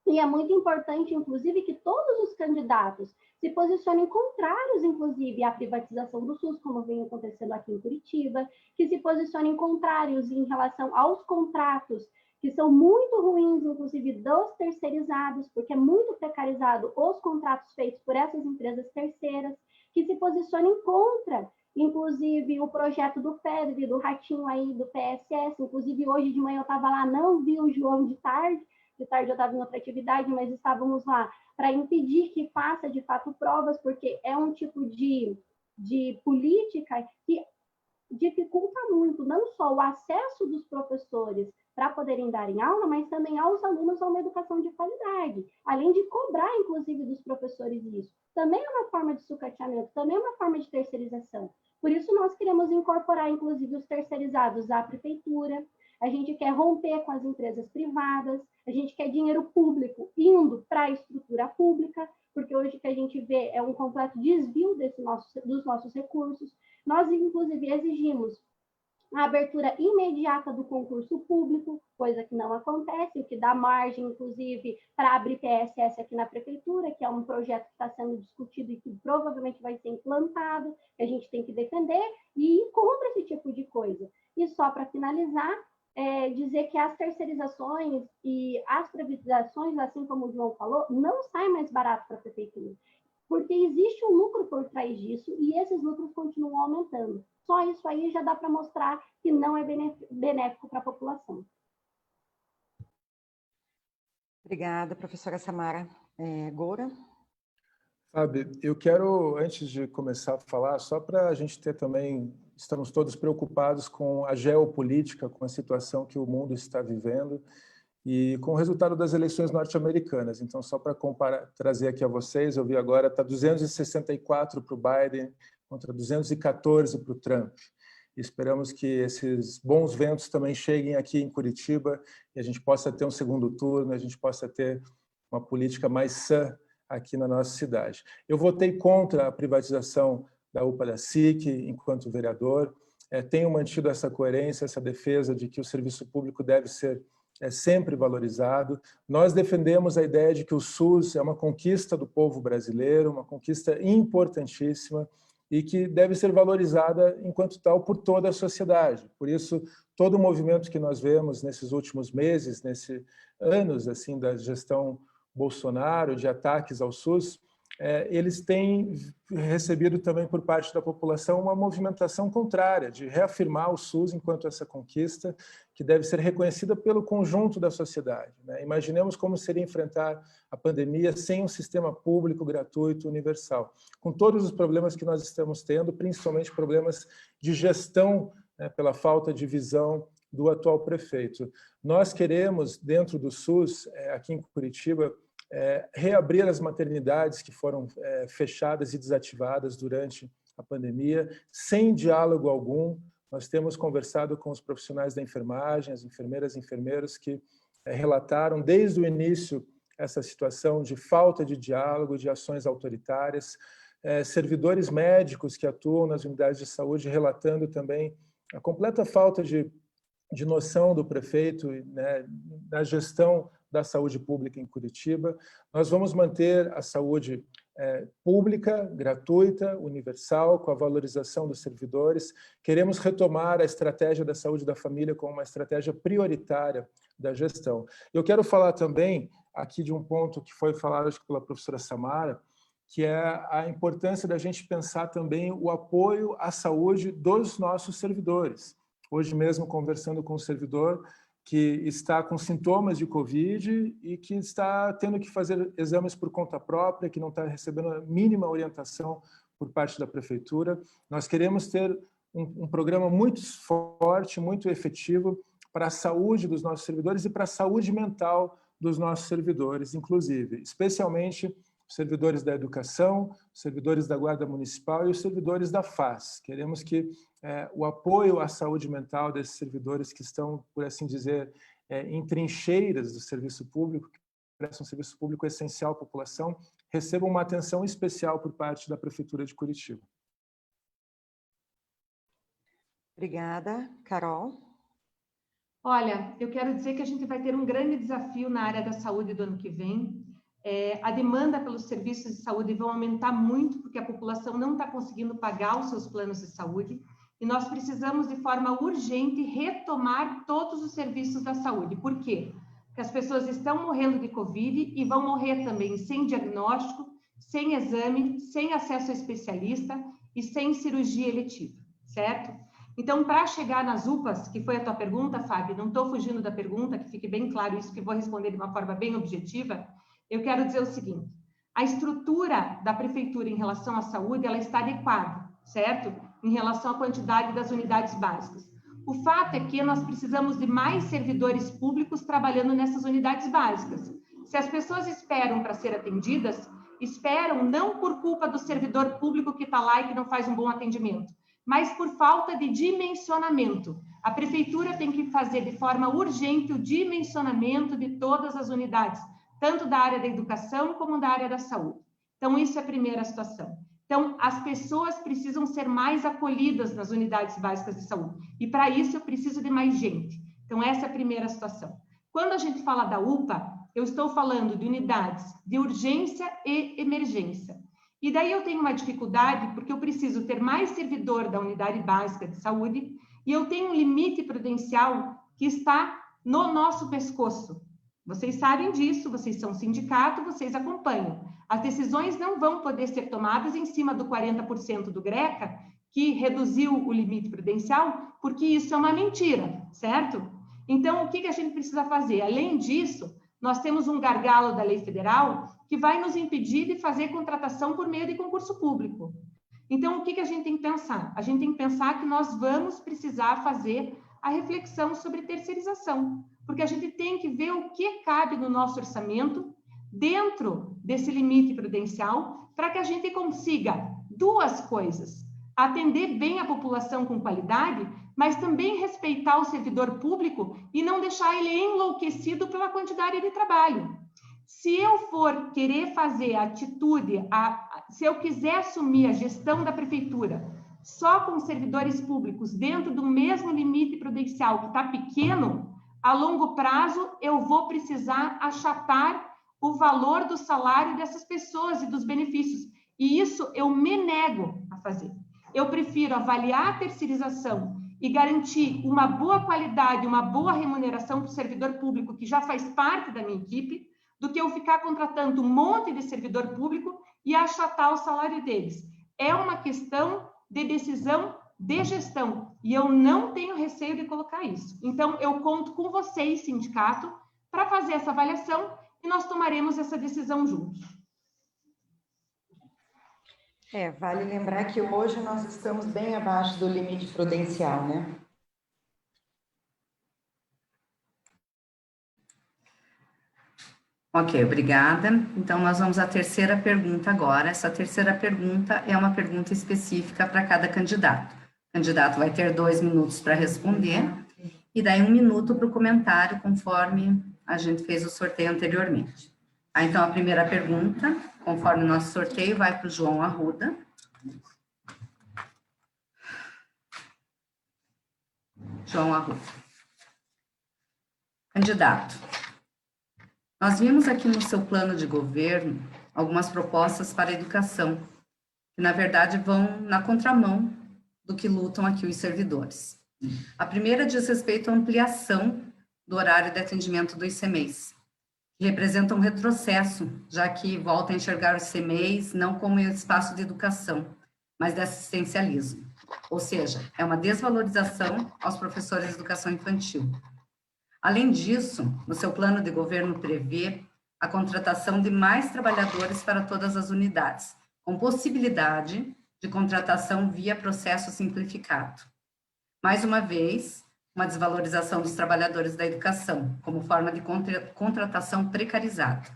E é muito importante, inclusive, que todos os candidatos se posicionem contrários, inclusive, à privatização do SUS, como vem acontecendo aqui em Curitiba, que se posicionem contrários em relação aos contratos, que são muito ruins, inclusive, dos terceirizados, porque é muito precarizado os contratos feitos por essas empresas terceiras, que se posicionem contra, inclusive, o projeto do FEDV, do Ratinho aí, do PSS. Inclusive, hoje de manhã eu estava lá, não vi o João de tarde eu estava em outra atividade, mas estávamos lá para impedir que faça, de fato, provas, porque é um tipo de política que dificulta muito, não só o acesso dos professores para poderem dar em aula, mas também aos alunos a uma educação de qualidade, além de cobrar, inclusive, dos professores isso. Também é uma forma de sucateamento, também é uma forma de terceirização. Por isso, nós queremos incorporar, inclusive, os terceirizados à prefeitura. A gente quer romper com as empresas privadas, a gente quer dinheiro público indo para a estrutura pública, porque hoje o que a gente vê é um completo desvio dos nossos recursos. Nós, inclusive, exigimos a abertura imediata do concurso público, coisa que não acontece, o que dá margem, inclusive, para abrir PSS aqui na prefeitura, que é um projeto que está sendo discutido e que provavelmente vai ser implantado, que a gente tem que defender, e ir contra esse tipo de coisa. E só para finalizar, dizer que as terceirizações e as privatizações, assim como o João falou, não sai mais barato para a prefeitura, porque existe um lucro por trás disso e esses lucros continuam aumentando. Só isso aí já dá para mostrar que não é benéfico para a população. Obrigada, professora Samara. Goura? Fábio, eu quero, antes de começar a falar, só para a gente ter também, estamos todos preocupados com a geopolítica, com a situação que o mundo está vivendo e com o resultado das eleições norte-americanas. Então, só para trazer aqui a vocês, eu vi agora, está 264 para o Biden contra 214 para o Trump. E esperamos que esses bons ventos também cheguem aqui em Curitiba e a gente possa ter um segundo turno, a gente possa ter uma política mais sã aqui na nossa cidade. Eu votei contra a privatização da UPA da SIC enquanto vereador. Tenho mantido essa coerência, essa defesa de que o serviço público deve ser sempre valorizado. Nós defendemos a ideia de que o SUS é uma conquista do povo brasileiro, uma conquista importantíssima e que deve ser valorizada enquanto tal por toda a sociedade. Por isso, todo o movimento que nós vemos nesses últimos meses, nesses anos assim da gestão Bolsonaro, de ataques ao SUS, eles têm recebido também por parte da população uma movimentação contrária, de reafirmar o SUS enquanto essa conquista que deve ser reconhecida pelo conjunto da sociedade. Né? Imaginemos como seria enfrentar a pandemia sem um sistema público, gratuito, universal, com todos os problemas que nós estamos tendo, principalmente problemas de gestão, né, pela falta de visão do atual prefeito. Nós queremos, dentro do SUS, aqui em Curitiba, reabrir as maternidades que foram fechadas e desativadas durante a pandemia, sem diálogo algum. Nós temos conversado com os profissionais da enfermagem, as enfermeiras e enfermeiros que relataram desde o início essa situação de falta de diálogo, de ações autoritárias, servidores médicos que atuam nas unidades de saúde relatando também a completa falta de de noção do prefeito, né, na gestão da saúde pública em Curitiba. Nós vamos manter a saúde pública, gratuita, universal, com a valorização dos servidores. Queremos retomar a estratégia da saúde da família como uma estratégia prioritária da gestão. Eu quero falar também aqui de um ponto que foi falado, acho que pela professora Samara, que é a importância da gente pensar também o apoio à saúde dos nossos servidores. Hoje mesmo, conversando com um servidor que está com sintomas de Covid e que está tendo que fazer exames por conta própria, que não está recebendo a mínima orientação por parte da prefeitura. Nós queremos ter um programa muito forte, muito efetivo para a saúde dos nossos servidores e para a saúde mental dos nossos servidores, inclusive, especialmente os servidores da educação, os servidores da Guarda Municipal e os servidores da FAS. Queremos que o apoio à saúde mental desses servidores que estão, por assim dizer, em trincheiras do serviço público, que prestam um serviço público essencial à população, recebam uma atenção especial por parte da Prefeitura de Curitiba. Obrigada. Carol? Olha, eu quero dizer que a gente vai ter um grande desafio na área da saúde do ano que vem. A demanda pelos serviços de saúde vão aumentar muito, porque a população não está conseguindo pagar os seus planos de saúde, e nós precisamos, de forma urgente, retomar todos os serviços da saúde. Por quê? Porque as pessoas estão morrendo de Covid e vão morrer também sem diagnóstico, sem exame, sem acesso a especialista e sem cirurgia eletiva, certo? Então, para chegar nas UPAs, que foi a tua pergunta, Fábio, não estou fugindo da pergunta, que fique bem claro isso, que vou responder de uma forma bem objetiva, eu quero dizer o seguinte: a estrutura da prefeitura em relação à saúde, ela está adequada, certo? Em relação à quantidade das unidades básicas. O fato é que nós precisamos de mais servidores públicos trabalhando nessas unidades básicas. Se as pessoas esperam para ser atendidas, esperam não por culpa do servidor público que está lá e que não faz um bom atendimento, mas por falta de dimensionamento. A prefeitura tem que fazer de forma urgente o dimensionamento de todas as unidades, tanto da área da educação como da área da saúde. Então, isso é a primeira situação. Então, as pessoas precisam ser mais acolhidas nas unidades básicas de saúde. E, para isso, eu preciso de mais gente. Então, essa é a primeira situação. Quando a gente fala da UPA, eu estou falando de unidades de urgência e emergência. E daí eu tenho uma dificuldade, porque eu preciso ter mais servidor da unidade básica de saúde, e eu tenho um limite prudencial que está no nosso pescoço. Vocês sabem disso, vocês são sindicato, vocês acompanham. As decisões não vão poder ser tomadas em cima do 40% do GRECA, que reduziu o limite prudencial, porque isso é uma mentira, certo? Então, o que a gente precisa fazer? Além disso, nós temos um gargalo da lei federal que vai nos impedir de fazer contratação por meio de concurso público. Então, o que a gente tem que pensar? A gente tem que pensar que nós vamos precisar fazer a reflexão sobre terceirização, porque a gente tem que ver o que cabe no nosso orçamento dentro desse limite prudencial para que a gente consiga duas coisas: atender bem a população com qualidade, mas também respeitar o servidor público e não deixar ele enlouquecido pela quantidade de trabalho. Se eu for querer fazer a atitude, se eu quiser assumir a gestão da prefeitura só com servidores públicos dentro do mesmo limite prudencial que está pequeno, a longo prazo eu vou precisar achatar o valor do salário dessas pessoas e dos benefícios. E isso eu me nego a fazer. Eu prefiro avaliar a terceirização e garantir uma boa qualidade, uma boa remuneração para o servidor público que já faz parte da minha equipe, do que eu ficar contratando um monte de servidor público e achatar o salário deles. É uma questão de decisão de gestão, e eu não tenho receio de colocar isso. Então, eu conto com vocês, sindicato, para fazer essa avaliação e nós tomaremos essa decisão juntos. Vale lembrar que hoje nós estamos bem abaixo do limite prudencial, né? Ok, obrigada. Então, nós vamos à terceira pergunta agora. Essa terceira pergunta é uma pergunta específica para cada candidato. O candidato vai ter 2 minutos para responder e daí 1 minuto para o comentário, conforme a gente fez o sorteio anteriormente. Então, a primeira pergunta, conforme o nosso sorteio, vai para o João Arruda. João Arruda. Candidato, nós vimos aqui no seu plano de governo algumas propostas para a educação, que na verdade vão na contramão do que lutam aqui os servidores. A primeira diz respeito à ampliação do horário de atendimento dos CMEs, que representa um retrocesso, já que volta a enxergar os CMEs não como espaço de educação, mas de assistencialismo. Ou seja, é uma desvalorização aos professores de educação infantil. Além disso, no seu plano de governo prevê a contratação de mais trabalhadores para todas as unidades, com possibilidade de contratação via processo simplificado. Mais uma vez, uma desvalorização dos trabalhadores da educação, como forma de contratação precarizada.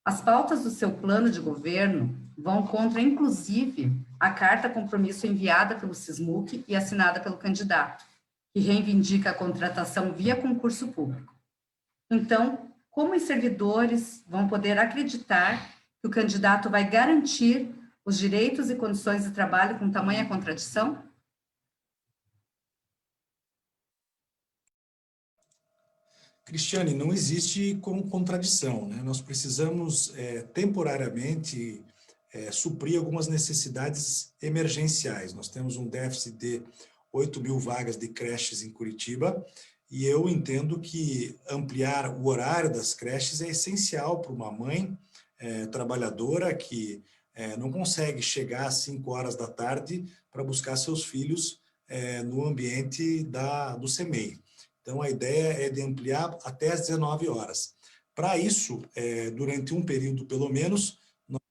As pautas do seu plano de governo vão contra, inclusive, a carta compromisso enviada pelo SISMUC e assinada pelo candidato, que reivindica a contratação via concurso público. Então, como os servidores vão poder acreditar que o candidato vai garantir os direitos e condições de trabalho com tamanha contradição? Cristiane, não existe como contradição, né? Nós precisamos temporariamente suprir algumas necessidades emergenciais. Nós temos um déficit de 8.000 vagas de creches em Curitiba e eu entendo que ampliar o horário das creches é essencial para uma mãe trabalhadora que não consegue chegar às 5 horas da tarde para buscar seus filhos no ambiente do CMEI. Então, a ideia é de ampliar até às 19 horas. Para isso, durante um período pelo menos, nós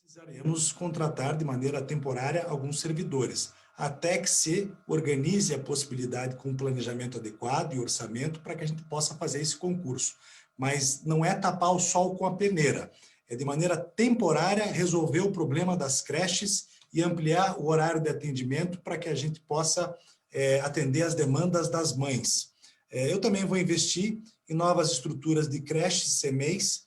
precisaremos contratar de maneira temporária alguns servidores, até que se organize a possibilidade com um planejamento adequado e orçamento para que a gente possa fazer esse concurso. Mas não é tapar o sol com a peneira, é de maneira temporária resolver o problema das creches e ampliar o horário de atendimento para que a gente possa atender as demandas das mães. Eu também vou investir em novas estruturas de creches, CMEs,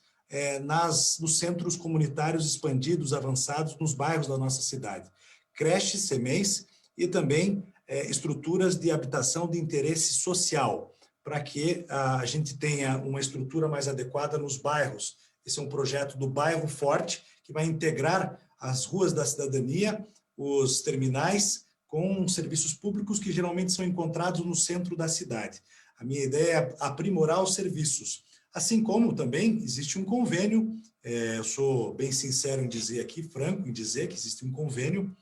nos centros comunitários expandidos, avançados, nos bairros da nossa cidade. Creches, CMEs e também estruturas de habitação de interesse social, para que a gente tenha uma estrutura mais adequada nos bairros. Esse é um projeto do Bairro Forte, que vai integrar as ruas da cidadania, os terminais, com serviços públicos que geralmente são encontrados no centro da cidade. A minha ideia é aprimorar os serviços, assim como também existe um convênio, eu sou bem sincero em dizer aqui, franco em dizer que existe um convênio,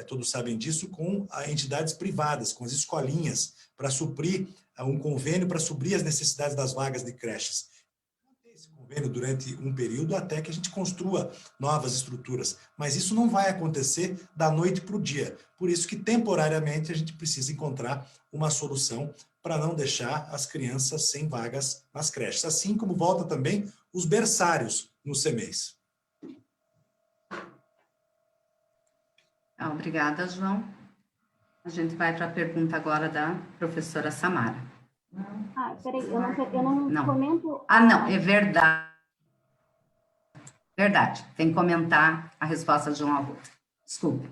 todos sabem disso, com entidades privadas, com as escolinhas, para suprir um convênio, para suprir as necessidades das vagas de creches. Esse convênio durante um período até que a gente construa novas estruturas, mas isso não vai acontecer da noite para o dia, por isso que temporariamente a gente precisa encontrar uma solução para não deixar as crianças sem vagas nas creches, assim como volta também os berçários nos CMEs. Obrigada, João. A gente vai para a pergunta agora da professora Samara. Peraí, eu não comento... Não, é verdade. Verdade, tem que comentar a resposta de João Arruda. Desculpe.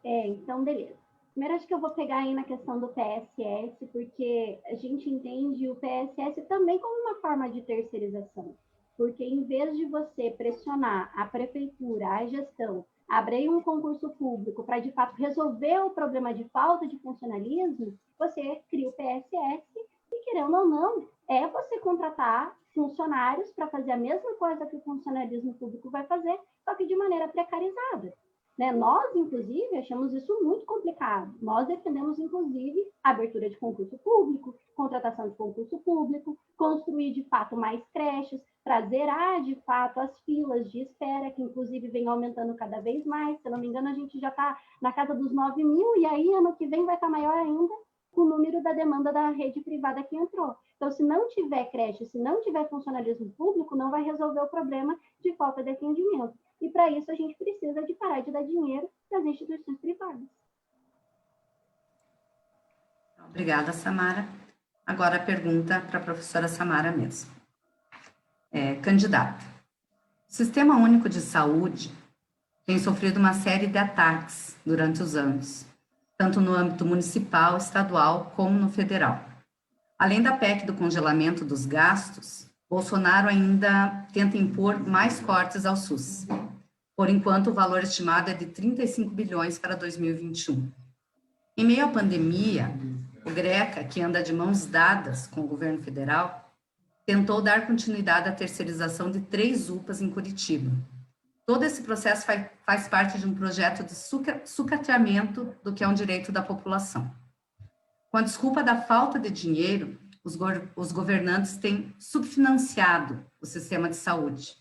Então, beleza. Primeiro, acho que eu vou pegar aí na questão do PSS, porque a gente entende o PSS também como uma forma de terceirização. Porque em vez de você pressionar a prefeitura, a gestão, abrir um concurso público para, de fato, resolver o problema de falta de funcionalismo, você cria o PSS e, querendo ou não, é você contratar funcionários para fazer a mesma coisa que o funcionalismo público vai fazer, só que de maneira precarizada. Nós, inclusive, achamos isso muito complicado. Nós defendemos, inclusive, a abertura de concurso público, contratação de concurso público, construir, de fato, mais creches, para zerar, de fato, as filas de espera, que, inclusive, vem aumentando cada vez mais. Se não me engano, a gente já está na casa dos 9.000, e aí, ano que vem, vai estar maior ainda o número da demanda da rede privada que entrou. Então, se não tiver creche, se não tiver funcionalismo público, não vai resolver o problema de falta de atendimento. E, para isso, a gente precisa de parar de dar dinheiro para as instituições privadas. Obrigada, Samara. Agora a pergunta para a professora Samara mesmo. Candidata, o Sistema Único de Saúde tem sofrido uma série de ataques durante os anos, tanto no âmbito municipal, estadual, como no federal. Além da PEC do congelamento dos gastos, Bolsonaro ainda tenta impor mais cortes ao SUS. Por enquanto, o valor estimado é de 35 bilhões para 2021. Em meio à pandemia, o GRECA, que anda de mãos dadas com o governo federal, tentou dar continuidade à terceirização de 3 UPAs em Curitiba. Todo esse processo faz parte de um projeto de sucateamento do que é um direito da população. Com a desculpa da falta de dinheiro, os governantes têm subfinanciado o sistema de saúde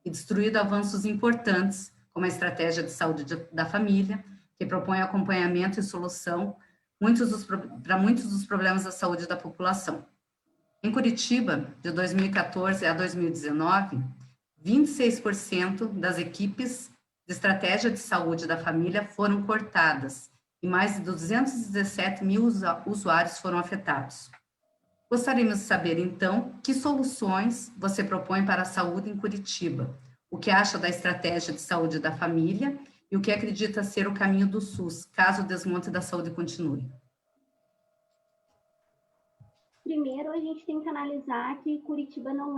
e destruído avanços importantes, como a estratégia de saúde da família, que propõe acompanhamento e solução para muitos dos problemas da saúde da população. Em Curitiba, de 2014 a 2019, 26% das equipes de estratégia de saúde da família foram cortadas e mais de 217 mil usuários foram afetados. Gostaríamos de saber, então, que soluções você propõe para a saúde em Curitiba, o que acha da estratégia de saúde da família e o que acredita ser o caminho do SUS, caso o desmonte da saúde continue. Primeiro, a gente tem que analisar que Curitiba não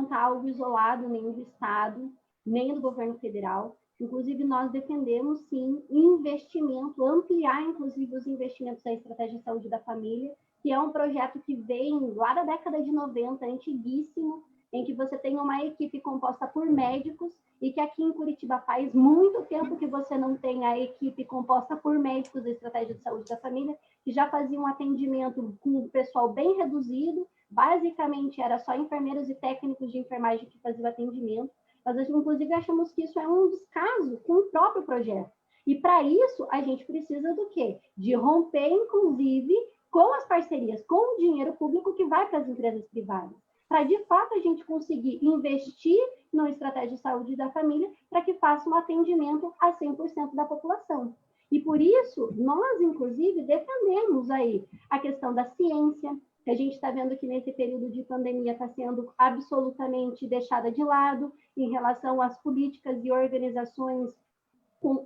está algo isolado nem do Estado, nem do governo federal. Inclusive, nós defendemos, sim, investimento, ampliar, inclusive, os investimentos da Estratégia de Saúde da Família, que é um projeto que vem lá da década de 90, antiguíssimo, em que você tem uma equipe composta por médicos, e que aqui em Curitiba faz muito tempo que você não tem a equipe composta por médicos da Estratégia de Saúde da Família, que já faziam um atendimento com o pessoal bem reduzido, basicamente era só enfermeiros e técnicos de enfermagem que faziam o atendimento. Nós, inclusive, achamos que isso é um descaso com o próprio projeto. E, para isso, a gente precisa do quê? De romper, inclusive, com as parcerias, com o dinheiro público que vai para as empresas privadas, para, de fato, a gente conseguir investir na estratégia de saúde da família para que faça um atendimento a 100% da população. E, por isso, nós, inclusive, defendemos aí a questão da ciência, que a gente está vendo que nesse período de pandemia está sendo absolutamente deixada de lado em relação às políticas e organizações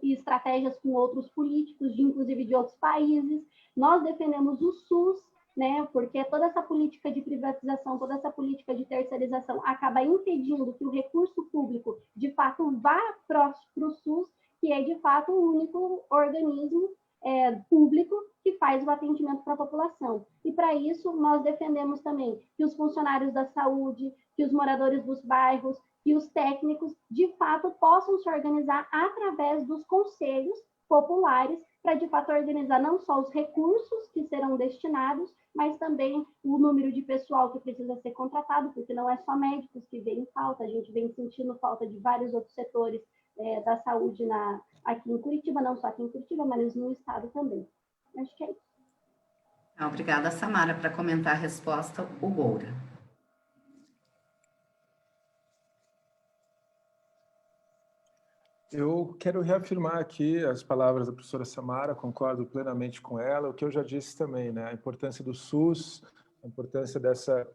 e estratégias com outros políticos, inclusive de outros países. Nós defendemos o SUS, né, porque toda essa política de privatização, toda essa política de terceirização acaba impedindo que o recurso público, de fato, vá para o SUS, que é, de fato, o único organismo público que faz o atendimento para a população. E, para isso, nós defendemos também que os funcionários da saúde, que os moradores dos bairros, que os técnicos, de fato, possam se organizar através dos conselhos populares para, de fato, organizar não só os recursos que serão destinados, mas também o número de pessoal que precisa ser contratado, porque não é só médicos que vem em falta, a gente vem sentindo falta de vários outros setores da saúde aqui em Curitiba, não só aqui em Curitiba, mas no estado também. Acho que é isso. Obrigada, Samara. Para comentar a resposta, o Goura. Eu quero reafirmar aqui as palavras da professora Samara, concordo plenamente com ela, o que eu já disse também, né? A importância do SUS, a importância dessa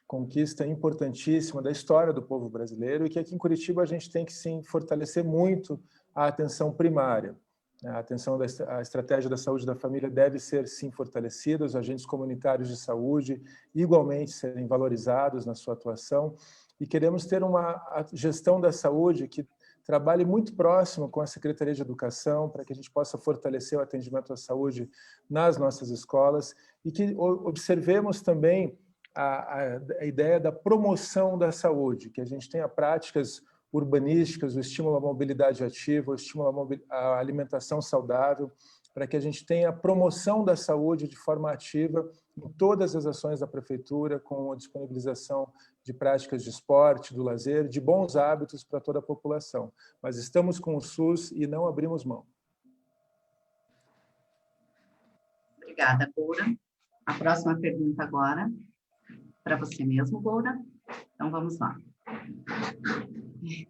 conquista importantíssima da história do povo brasileiro, e que aqui em Curitiba a gente tem que, sim, fortalecer muito a atenção primária. A estratégia da saúde da família deve ser, sim, fortalecida, os agentes comunitários de saúde igualmente serem valorizados na sua atuação, e queremos ter uma gestão da saúde que trabalhe muito próximo com a Secretaria de Educação para que a gente possa fortalecer o atendimento à saúde nas nossas escolas e que observemos também a ideia da promoção da saúde, que a gente tenha práticas urbanísticas, o estímulo à mobilidade ativa, o estímulo à alimentação saudável, para que a gente tenha a promoção da saúde de forma ativa em todas as ações da Prefeitura, com a disponibilização de práticas de esporte, do lazer, de bons hábitos para toda a população. Mas estamos com o SUS e não abrimos mão. Obrigada, Goura. A próxima pergunta agora, para você mesmo, Goura. Então, vamos lá.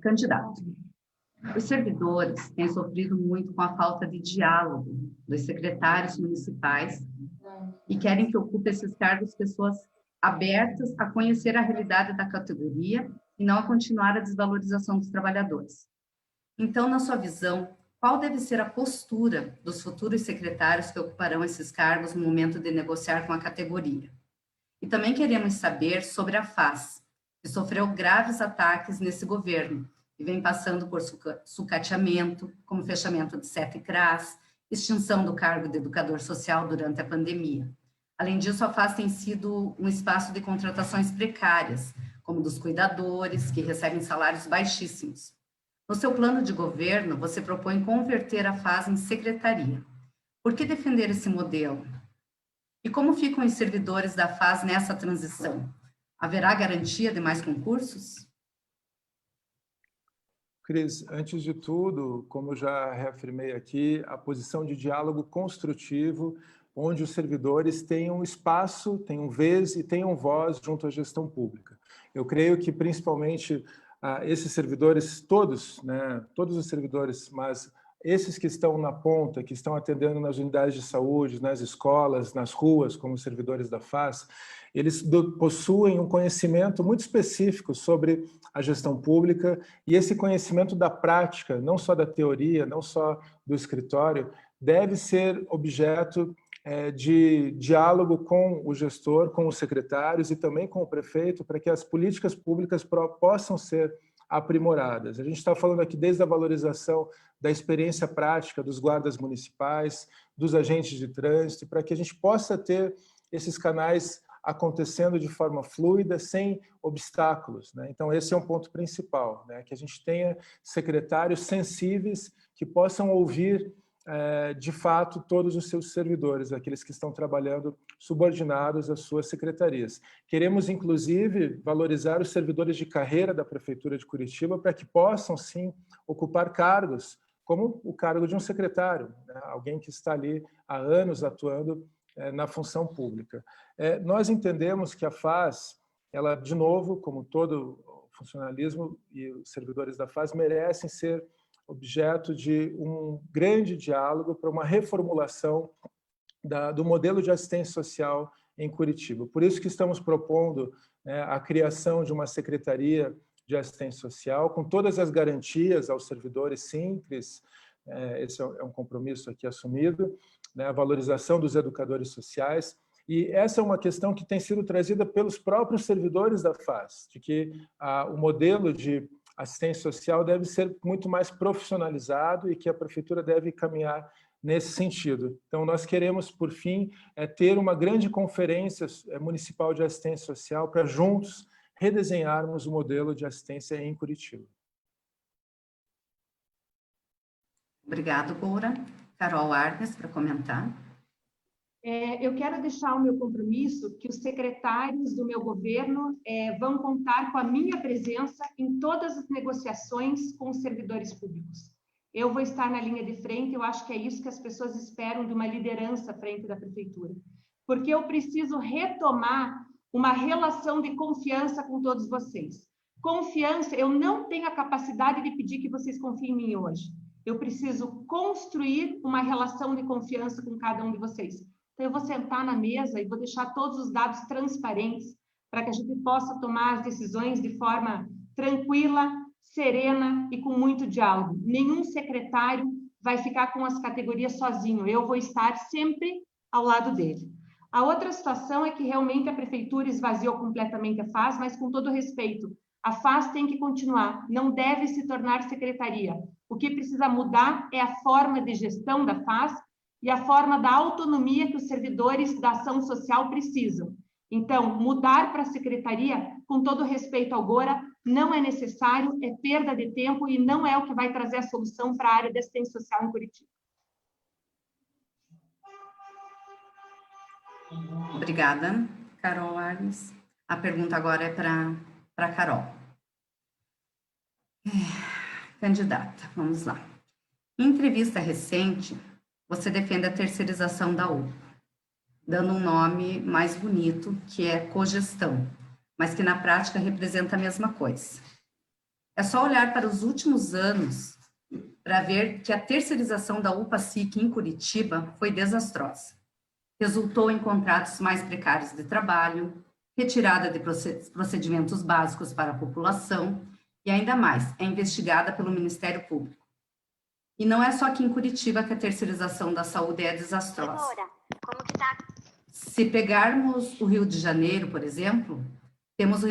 Candidato. Os servidores têm sofrido muito com a falta de diálogo dos secretários municipais e querem que ocupe esses cargos pessoas abertas a conhecer a realidade da categoria e não a continuar a desvalorização dos trabalhadores. Então, na sua visão, qual deve ser a postura dos futuros secretários que ocuparão esses cargos no momento de negociar com a categoria? E também queremos saber sobre a FAS, que sofreu graves ataques nesse governo e vem passando por sucateamento, como fechamento de 7 CRAs, extinção do cargo de educador social durante a pandemia. Além disso, a FAS tem sido um espaço de contratações precárias, como dos cuidadores, que recebem salários baixíssimos. No seu plano de governo, você propõe converter a FAS em secretaria. Por que defender esse modelo? E como ficam os servidores da FAS nessa transição? Haverá garantia de mais concursos? Cris, antes de tudo, como já reafirmei aqui, a posição de diálogo construtivo, onde os servidores tenham espaço, tenham vez e tenham voz junto à gestão pública. Eu creio que, principalmente, esses servidores, todos os servidores, mas esses que estão na ponta, que estão atendendo nas unidades de saúde, nas escolas, nas ruas, como servidores da FAS, eles possuem um conhecimento muito específico sobre a gestão pública, e esse conhecimento da prática, não só da teoria, não só do escritório, deve ser objeto de diálogo com o gestor, com os secretários e também com o prefeito, para que as políticas públicas possam ser aprimoradas. A gente está falando aqui desde a valorização da experiência prática dos guardas municipais, dos agentes de trânsito, para que a gente possa ter esses canais acontecendo de forma fluida, sem obstáculos, né? Então, esse é um ponto principal, né? Que a gente tenha secretários sensíveis que possam ouvir de fato, todos os seus servidores, aqueles que estão trabalhando subordinados às suas secretarias. Queremos, inclusive, valorizar os servidores de carreira da Prefeitura de Curitiba para que possam, sim, ocupar cargos, como o cargo de um secretário, né? Alguém que está ali há anos atuando na função pública. Nós entendemos que a FAS, ela, de novo, como todo funcionalismo e os servidores da FAS, merecem ser objeto de um grande diálogo para uma reformulação do modelo de assistência social em Curitiba. Por isso que estamos propondo a criação de uma secretaria de assistência social, com todas as garantias aos servidores simples, esse é um compromisso aqui assumido, a valorização dos educadores sociais, e essa é uma questão que tem sido trazida pelos próprios servidores da FAS, de que o modelo de assistência social deve ser muito mais profissionalizado e que a Prefeitura deve caminhar nesse sentido. Então, nós queremos, por fim, ter uma grande conferência municipal de assistência social para juntos redesenharmos o modelo de assistência em Curitiba. Obrigado, Goura. Carol Arnes, para comentar. Eu quero deixar o meu compromisso que os secretários do meu governo vão contar com a minha presença em todas as negociações com os servidores públicos. Eu vou estar na linha de frente, eu acho que é isso que as pessoas esperam de uma liderança à frente da Prefeitura. Porque eu preciso retomar uma relação de confiança com todos vocês. Confiança, eu não tenho a capacidade de pedir que vocês confiem em mim hoje. Eu preciso construir uma relação de confiança com cada um de vocês. Então, eu vou sentar na mesa e vou deixar todos os dados transparentes para que a gente possa tomar as decisões de forma tranquila, serena e com muito diálogo. Nenhum secretário vai ficar com as categorias sozinho. Eu vou estar sempre ao lado dele. A outra situação é que realmente a Prefeitura esvaziou completamente a FAS, mas com todo respeito, a FAS tem que continuar, não deve se tornar secretaria. O que precisa mudar é a forma de gestão da FAS e a forma da autonomia que os servidores da ação social precisam. Então, mudar para a secretaria, com todo respeito ao Goura, não é necessário, é perda de tempo e não é o que vai trazer a solução para a área de assistência social em Curitiba. Obrigada, Carol Arnes. A pergunta agora é para Carol. Candidata, vamos lá. Em entrevista recente, você defende a terceirização da UPA, dando um nome mais bonito, que é cogestão, mas que na prática representa a mesma coisa. É só olhar para os últimos anos para ver que a terceirização da UPA-SIC em Curitiba foi desastrosa. Resultou em contratos mais precários de trabalho, retirada de procedimentos básicos para a população e, ainda mais, é investigada pelo Ministério Público. E não é só aqui em Curitiba que a terceirização da saúde é desastrosa. Como que tá? Se pegarmos o Rio de Janeiro, por exemplo, temos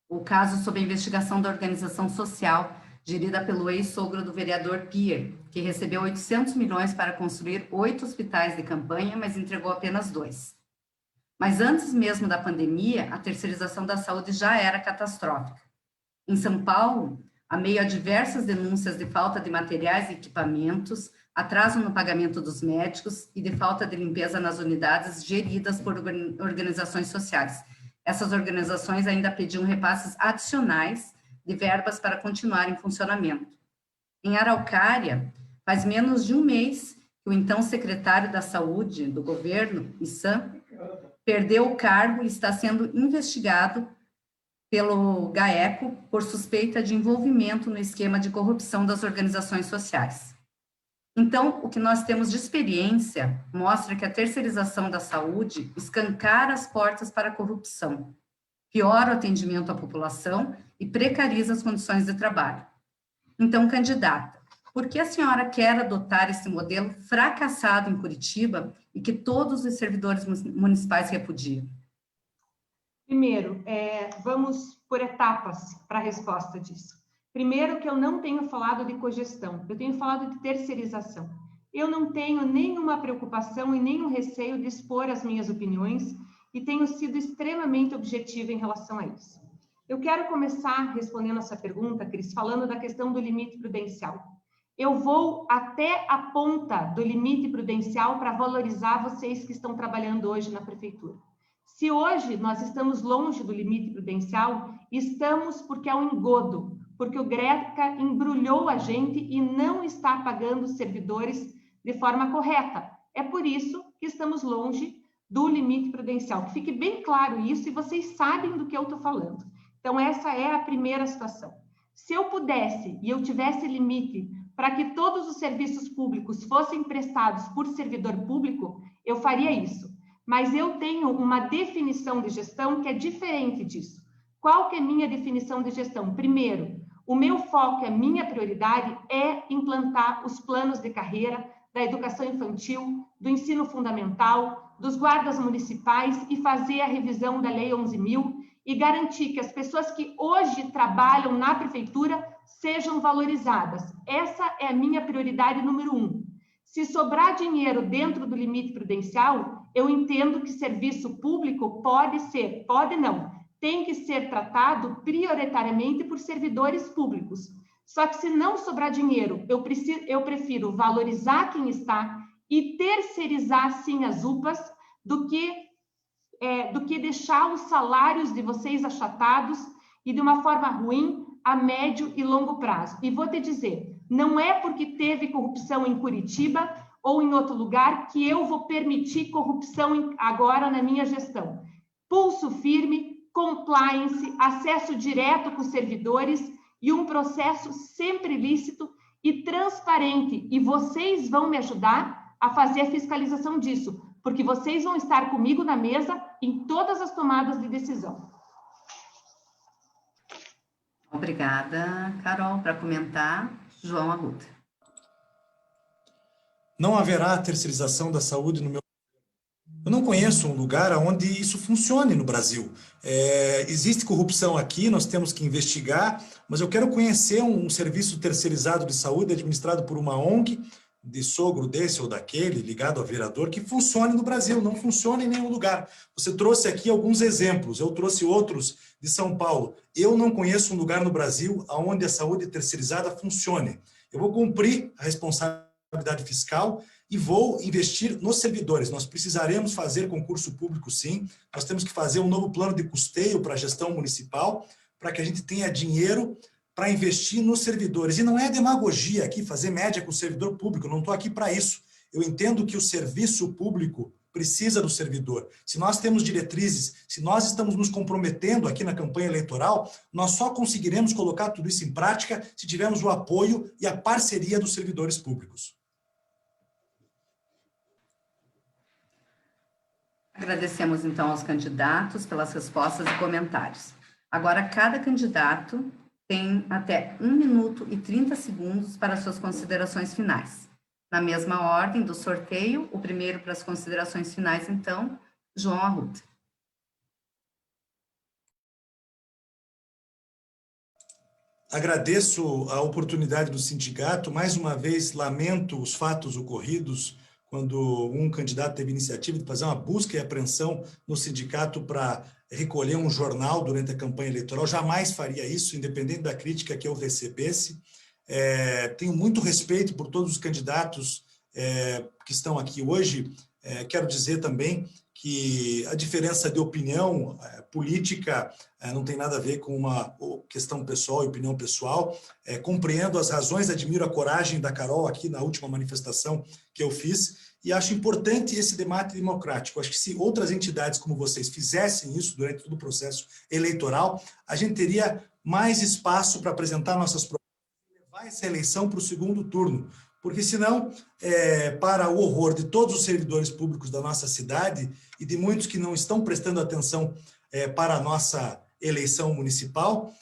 o caso sob a investigação da organização social, gerida pelo ex-sogro do vereador Pierre, que recebeu 800 milhões para construir 8 hospitais de campanha, mas entregou apenas 2. Mas antes mesmo da pandemia, a terceirização da saúde já era catastrófica. Em São Paulo, a meio a diversas denúncias de falta de materiais e equipamentos, atraso no pagamento dos médicos e de falta de limpeza nas unidades geridas por organizações sociais. Essas organizações ainda pediam repasses adicionais de verbas para continuar em funcionamento. Em Araucária, faz menos de um mês que o então secretário da Saúde do governo, Issan, perdeu o cargo e está sendo investigado pelo GAECO por suspeita de envolvimento no esquema de corrupção das organizações sociais. Então, o que nós temos de experiência mostra que a terceirização da saúde escancara as portas para a corrupção, piora o atendimento à população e precariza as condições de trabalho. Então, candidata, por que a senhora quer adotar esse modelo fracassado em Curitiba e que todos os servidores municipais repudiam? Primeiro, vamos por etapas para a resposta disso. Primeiro, que eu não tenho falado de cogestão, eu tenho falado de terceirização. Eu não tenho nenhuma preocupação e nenhum receio de expor as minhas opiniões e tenho sido extremamente objetiva em relação a isso. Eu quero começar respondendo essa pergunta, Cris, falando da questão do limite prudencial. Eu vou até a ponta do limite prudencial para valorizar vocês que estão trabalhando hoje na prefeitura. Se hoje nós estamos longe do limite prudencial, estamos porque é um engodo, porque o Greca embrulhou a gente e não está pagando os servidores de forma correta. É por isso que estamos longe do limite prudencial. Que fique bem claro isso e vocês sabem do que eu estou falando. Então, essa é a primeira situação. Se eu pudesse e eu tivesse limite para que todos os serviços públicos fossem prestados por servidor público, eu faria isso. Mas eu tenho uma definição de gestão que é diferente disso. Qual que é a minha definição de gestão? Primeiro, o meu foco, a minha prioridade é implantar os planos de carreira da educação infantil, do ensino fundamental, dos guardas municipais e fazer a revisão da Lei 11.000 e garantir que as pessoas que hoje trabalham na prefeitura sejam valorizadas. Essa é a minha prioridade número 1. Se sobrar dinheiro dentro do limite prudencial, eu entendo que serviço público tem que ser tratado prioritariamente por servidores públicos. Só que se não sobrar dinheiro, eu prefiro valorizar quem está e terceirizar, sim, as UPAs, do que deixar os salários de vocês achatados e de uma forma ruim a médio e longo prazo. E vou te dizer, não é porque teve corrupção em Curitiba ou em outro lugar que eu vou permitir corrupção agora na minha gestão. Pulso firme, compliance, acesso direto com os servidores e um processo sempre lícito e transparente. E vocês vão me ajudar a fazer a fiscalização disso, porque vocês vão estar comigo na mesa em todas as tomadas de decisão. Obrigada, Carol. Para comentar, João Arruda. Não haverá terceirização da saúde no meu... Eu não conheço um lugar onde isso funcione no Brasil. Existe corrupção aqui, nós temos que investigar, mas eu quero conhecer um serviço terceirizado de saúde administrado por uma ONG, de sogro desse ou daquele, ligado ao vereador, que funcione no Brasil, não funciona em nenhum lugar. Você trouxe aqui alguns exemplos, eu trouxe outros de São Paulo. Eu não conheço um lugar no Brasil onde a saúde terceirizada funcione. Eu vou cumprir a responsabilidade fiscal e vou investir nos servidores. Nós precisaremos fazer concurso público, sim. Nós temos que fazer um novo plano de custeio para a gestão municipal, para que a gente tenha dinheiro para investir nos servidores. E não é demagogia aqui fazer média com o servidor público, eu não estou aqui para isso. Eu entendo que o serviço público precisa do servidor. Se nós temos diretrizes, se nós estamos nos comprometendo aqui na campanha eleitoral, nós só conseguiremos colocar tudo isso em prática se tivermos o apoio e a parceria dos servidores públicos. Agradecemos, então, aos candidatos pelas respostas e comentários. Agora, cada candidato tem até 1 minuto e 30 segundos para suas considerações finais. Na mesma ordem do sorteio, o primeiro para as considerações finais, então, João Arruda. Agradeço a oportunidade do sindicato. Mais uma vez, lamento os fatos ocorridos quando um candidato teve iniciativa de fazer uma busca e apreensão no sindicato para recolher um jornal durante a campanha eleitoral. Jamais faria isso, independente da crítica que eu recebesse. Tenho muito respeito por todos os candidatos que estão aqui hoje. Quero dizer também que a diferença de opinião política não tem nada a ver com uma questão pessoal e opinião pessoal. Compreendo as razões, admiro a coragem da Carol aqui na última manifestação que eu fiz e acho importante esse debate democrático. Acho que se outras entidades como vocês fizessem isso durante todo o processo eleitoral, a gente teria mais espaço para apresentar nossas propostas e levar essa eleição para o segundo turno. Porque senão, para o horror de todos os servidores públicos da nossa cidade e de muitos que não estão prestando atenção para a nossa eleição municipal,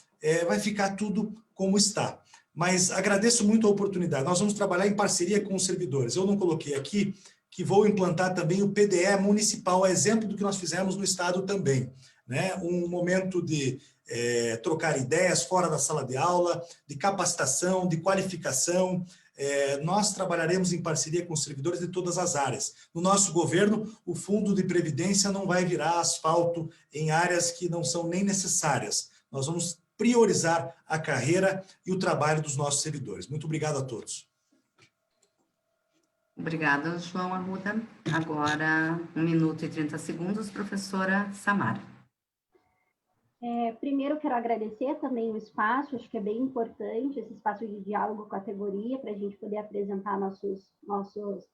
vai ficar tudo como está. Mas agradeço muito a oportunidade. Nós vamos trabalhar em parceria com os servidores. Eu não coloquei aqui que vou implantar também o PDE municipal, exemplo do que nós fizemos no estado também, né? Um momento de trocar ideias fora da sala de aula, de capacitação, de qualificação. Nós trabalharemos em parceria com os servidores de todas as áreas. No nosso governo, o Fundo de Previdência não vai virar asfalto em áreas que não são nem necessárias. Nós vamos priorizar a carreira e o trabalho dos nossos servidores. Muito obrigado a todos. Obrigada, João Arruda. Agora, 1 minuto e 30 segundos, professora Samara. Primeiro, quero agradecer também o espaço, acho que é bem importante esse espaço de diálogo com a categoria, para a gente poder apresentar nossos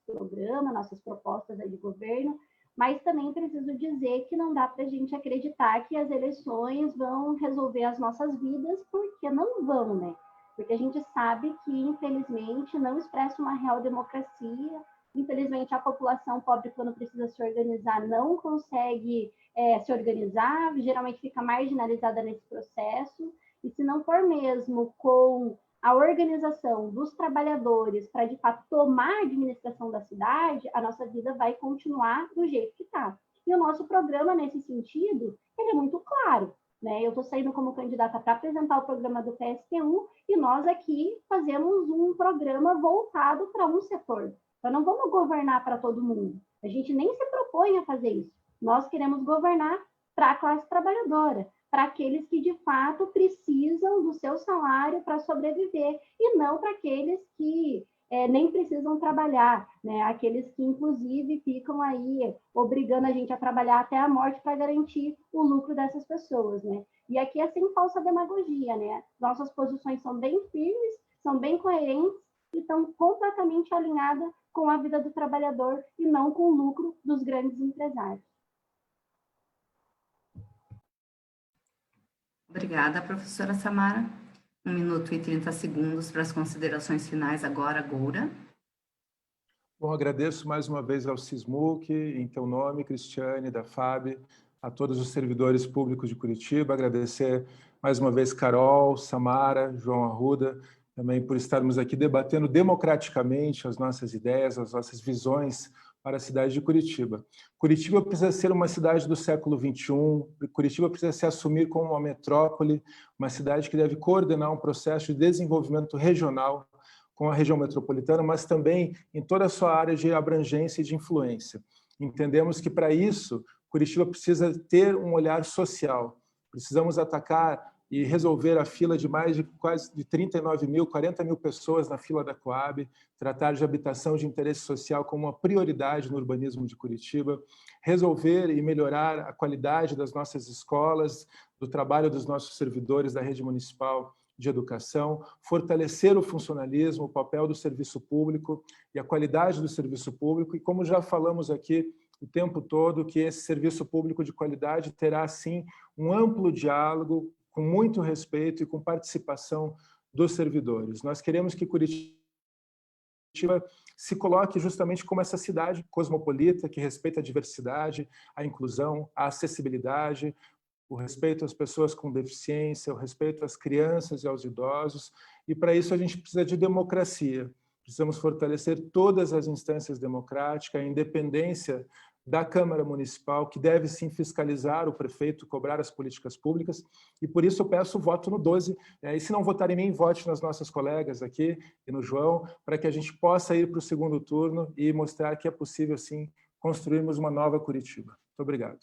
programas, nossas propostas aí de governo, mas também preciso dizer que não dá para a gente acreditar que as eleições vão resolver as nossas vidas, porque não vão, né? Porque a gente sabe que, infelizmente, não expressa uma real democracia. Infelizmente, a população pobre, quando precisa se organizar, não consegue se organizar, geralmente fica marginalizada nesse processo, e se não for mesmo com a organização dos trabalhadores para, de fato, tomar a administração da cidade, a nossa vida vai continuar do jeito que está. E o nosso programa, nesse sentido, ele é muito claro, né? Eu estou saindo como candidata para apresentar o programa do PSTU, e nós aqui fazemos um programa voltado para um setor. Então, não vamos governar para todo mundo. A gente nem se propõe a fazer isso. Nós queremos governar para a classe trabalhadora, para aqueles que, de fato, precisam do seu salário para sobreviver, e não para aqueles que nem precisam trabalhar, né? Aqueles que, inclusive, ficam aí obrigando a gente a trabalhar até a morte para garantir o lucro dessas pessoas, né? E aqui é sem falsa demagogia, né? Nossas posições são bem firmes, são bem coerentes e estão completamente alinhadas com a vida do trabalhador e não com o lucro dos grandes empresários. Obrigada, professora Samara. 1 minuto e 30 segundos para as considerações finais agora, Goura. Bom, agradeço mais uma vez ao SISMUC, em teu nome, Cristiane, da FAB, a todos os servidores públicos de Curitiba, agradecer mais uma vez Carol, Samara, João Arruda, também por estarmos aqui debatendo democraticamente as nossas ideias, as nossas visões para a cidade de Curitiba. Curitiba precisa ser uma cidade do século XXI, Curitiba precisa se assumir como uma metrópole, uma cidade que deve coordenar um processo de desenvolvimento regional com a região metropolitana, mas também em toda a sua área de abrangência e de influência. Entendemos que, para isso, Curitiba precisa ter um olhar social. Precisamos atacar e resolver a fila de mais de quase de 39 mil, 40 mil pessoas na fila da Coab, tratar de habitação de interesse social como uma prioridade no urbanismo de Curitiba, resolver e melhorar a qualidade das nossas escolas, do trabalho dos nossos servidores da rede municipal de educação, fortalecer o funcionalismo, o papel do serviço público e a qualidade do serviço público, e como já falamos aqui o tempo todo, que esse serviço público de qualidade terá, sim, um amplo diálogo, com muito respeito e com participação dos servidores. Nós queremos que Curitiba se coloque justamente como essa cidade cosmopolita, que respeita a diversidade, a inclusão, a acessibilidade, o respeito às pessoas com deficiência, o respeito às crianças e aos idosos, e para isso a gente precisa de democracia. precisamos fortalecer todas as instâncias democráticas, a independência da Câmara Municipal, que deve sim fiscalizar o prefeito, cobrar as políticas públicas, e por isso eu peço o voto no 12, e se não votar em mim, vote nas nossas colegas aqui e no João, para que a gente possa ir para o segundo turno e mostrar que é possível sim construirmos uma nova Curitiba. Muito obrigado.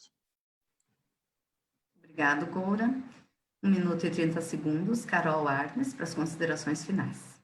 Obrigado, Goura. 1 minuto e 30 segundos, Carol Arnes, para as considerações finais.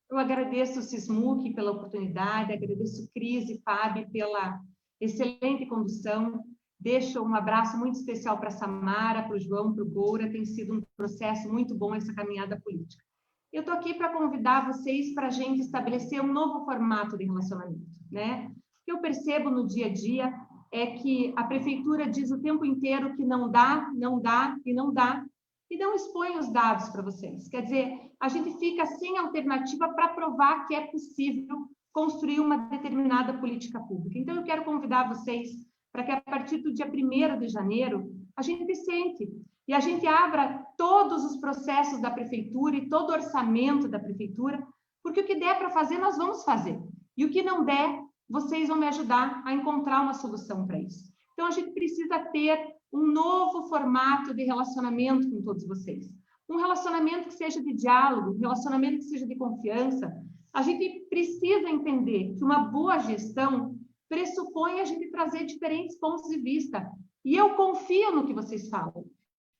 Eu agradeço o Sismuc pela oportunidade, agradeço o Cris e Fábio pela excelente condução. Deixo um abraço muito especial para a Samara, para o João, para o Goura. Tem sido um processo muito bom essa caminhada política. Eu estou aqui para convidar vocês para a gente estabelecer um novo formato de relacionamento, né? O que eu percebo no dia a dia é que a prefeitura diz o tempo inteiro que não dá, não dá e não dá, e não expõe os dados para vocês. Quer dizer, a gente fica sem alternativa para provar que é possível construir uma determinada política pública. Então, eu quero convidar vocês para que, a partir do dia 1º de janeiro, a gente sente e a gente abra todos os processos da prefeitura e todo o orçamento da prefeitura, porque o que der para fazer, nós vamos fazer. E o que não der, vocês vão me ajudar a encontrar uma solução para isso. Então, a gente precisa ter um novo formato de relacionamento com todos vocês. Um relacionamento que seja de diálogo, um relacionamento que seja de confiança. A gente precisa entender que uma boa gestão pressupõe a gente trazer diferentes pontos de vista. E eu confio no que vocês falam.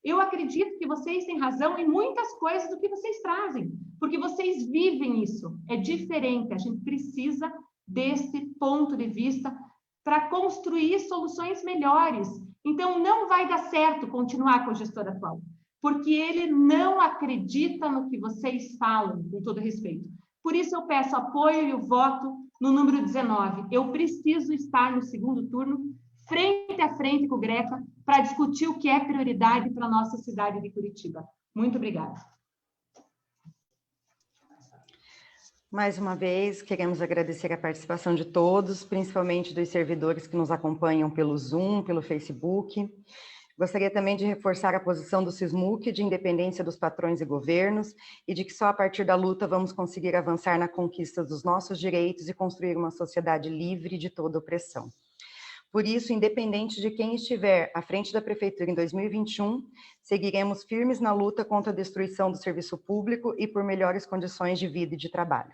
Eu acredito que vocês têm razão em muitas coisas do que vocês trazem, porque vocês vivem isso. É diferente, a gente precisa desse ponto de vista para construir soluções melhores. Então, não vai dar certo continuar com o gestor atual, porque ele não acredita no que vocês falam, com todo respeito. Por isso, eu peço apoio e o voto no número 19. Eu preciso estar no segundo turno, frente a frente com o Greca, para discutir o que é prioridade para a nossa cidade de Curitiba. Muito obrigada. Mais uma vez, queremos agradecer a participação de todos, principalmente dos servidores que nos acompanham pelo Zoom, pelo Facebook. Gostaria também de reforçar a posição do Sismuc de independência dos patrões e governos e de que só a partir da luta vamos conseguir avançar na conquista dos nossos direitos e construir uma sociedade livre de toda opressão. Por isso, independente de quem estiver à frente da Prefeitura em 2021, seguiremos firmes na luta contra a destruição do serviço público e por melhores condições de vida e de trabalho.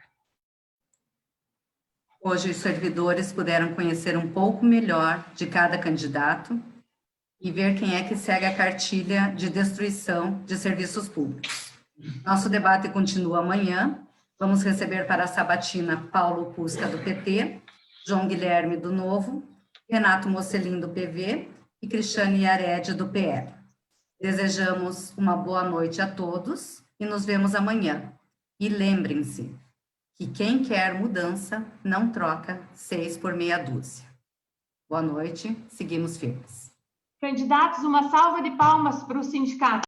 Hoje, os servidores puderam conhecer um pouco melhor de cada candidato e ver quem é que segue a cartilha de destruição de serviços públicos. Nosso debate continua amanhã. Vamos receber para a sabatina Paulo Pusca, do PT, João Guilherme, do Novo, Renato Mocelin, do PV, e Cristiane Yared, do PL. Desejamos uma boa noite a todos e nos vemos amanhã. E lembrem-se que quem quer mudança não troca 6 por meia dúzia. Boa noite, seguimos firmes. Candidatos, uma salva de palmas para o sindicato.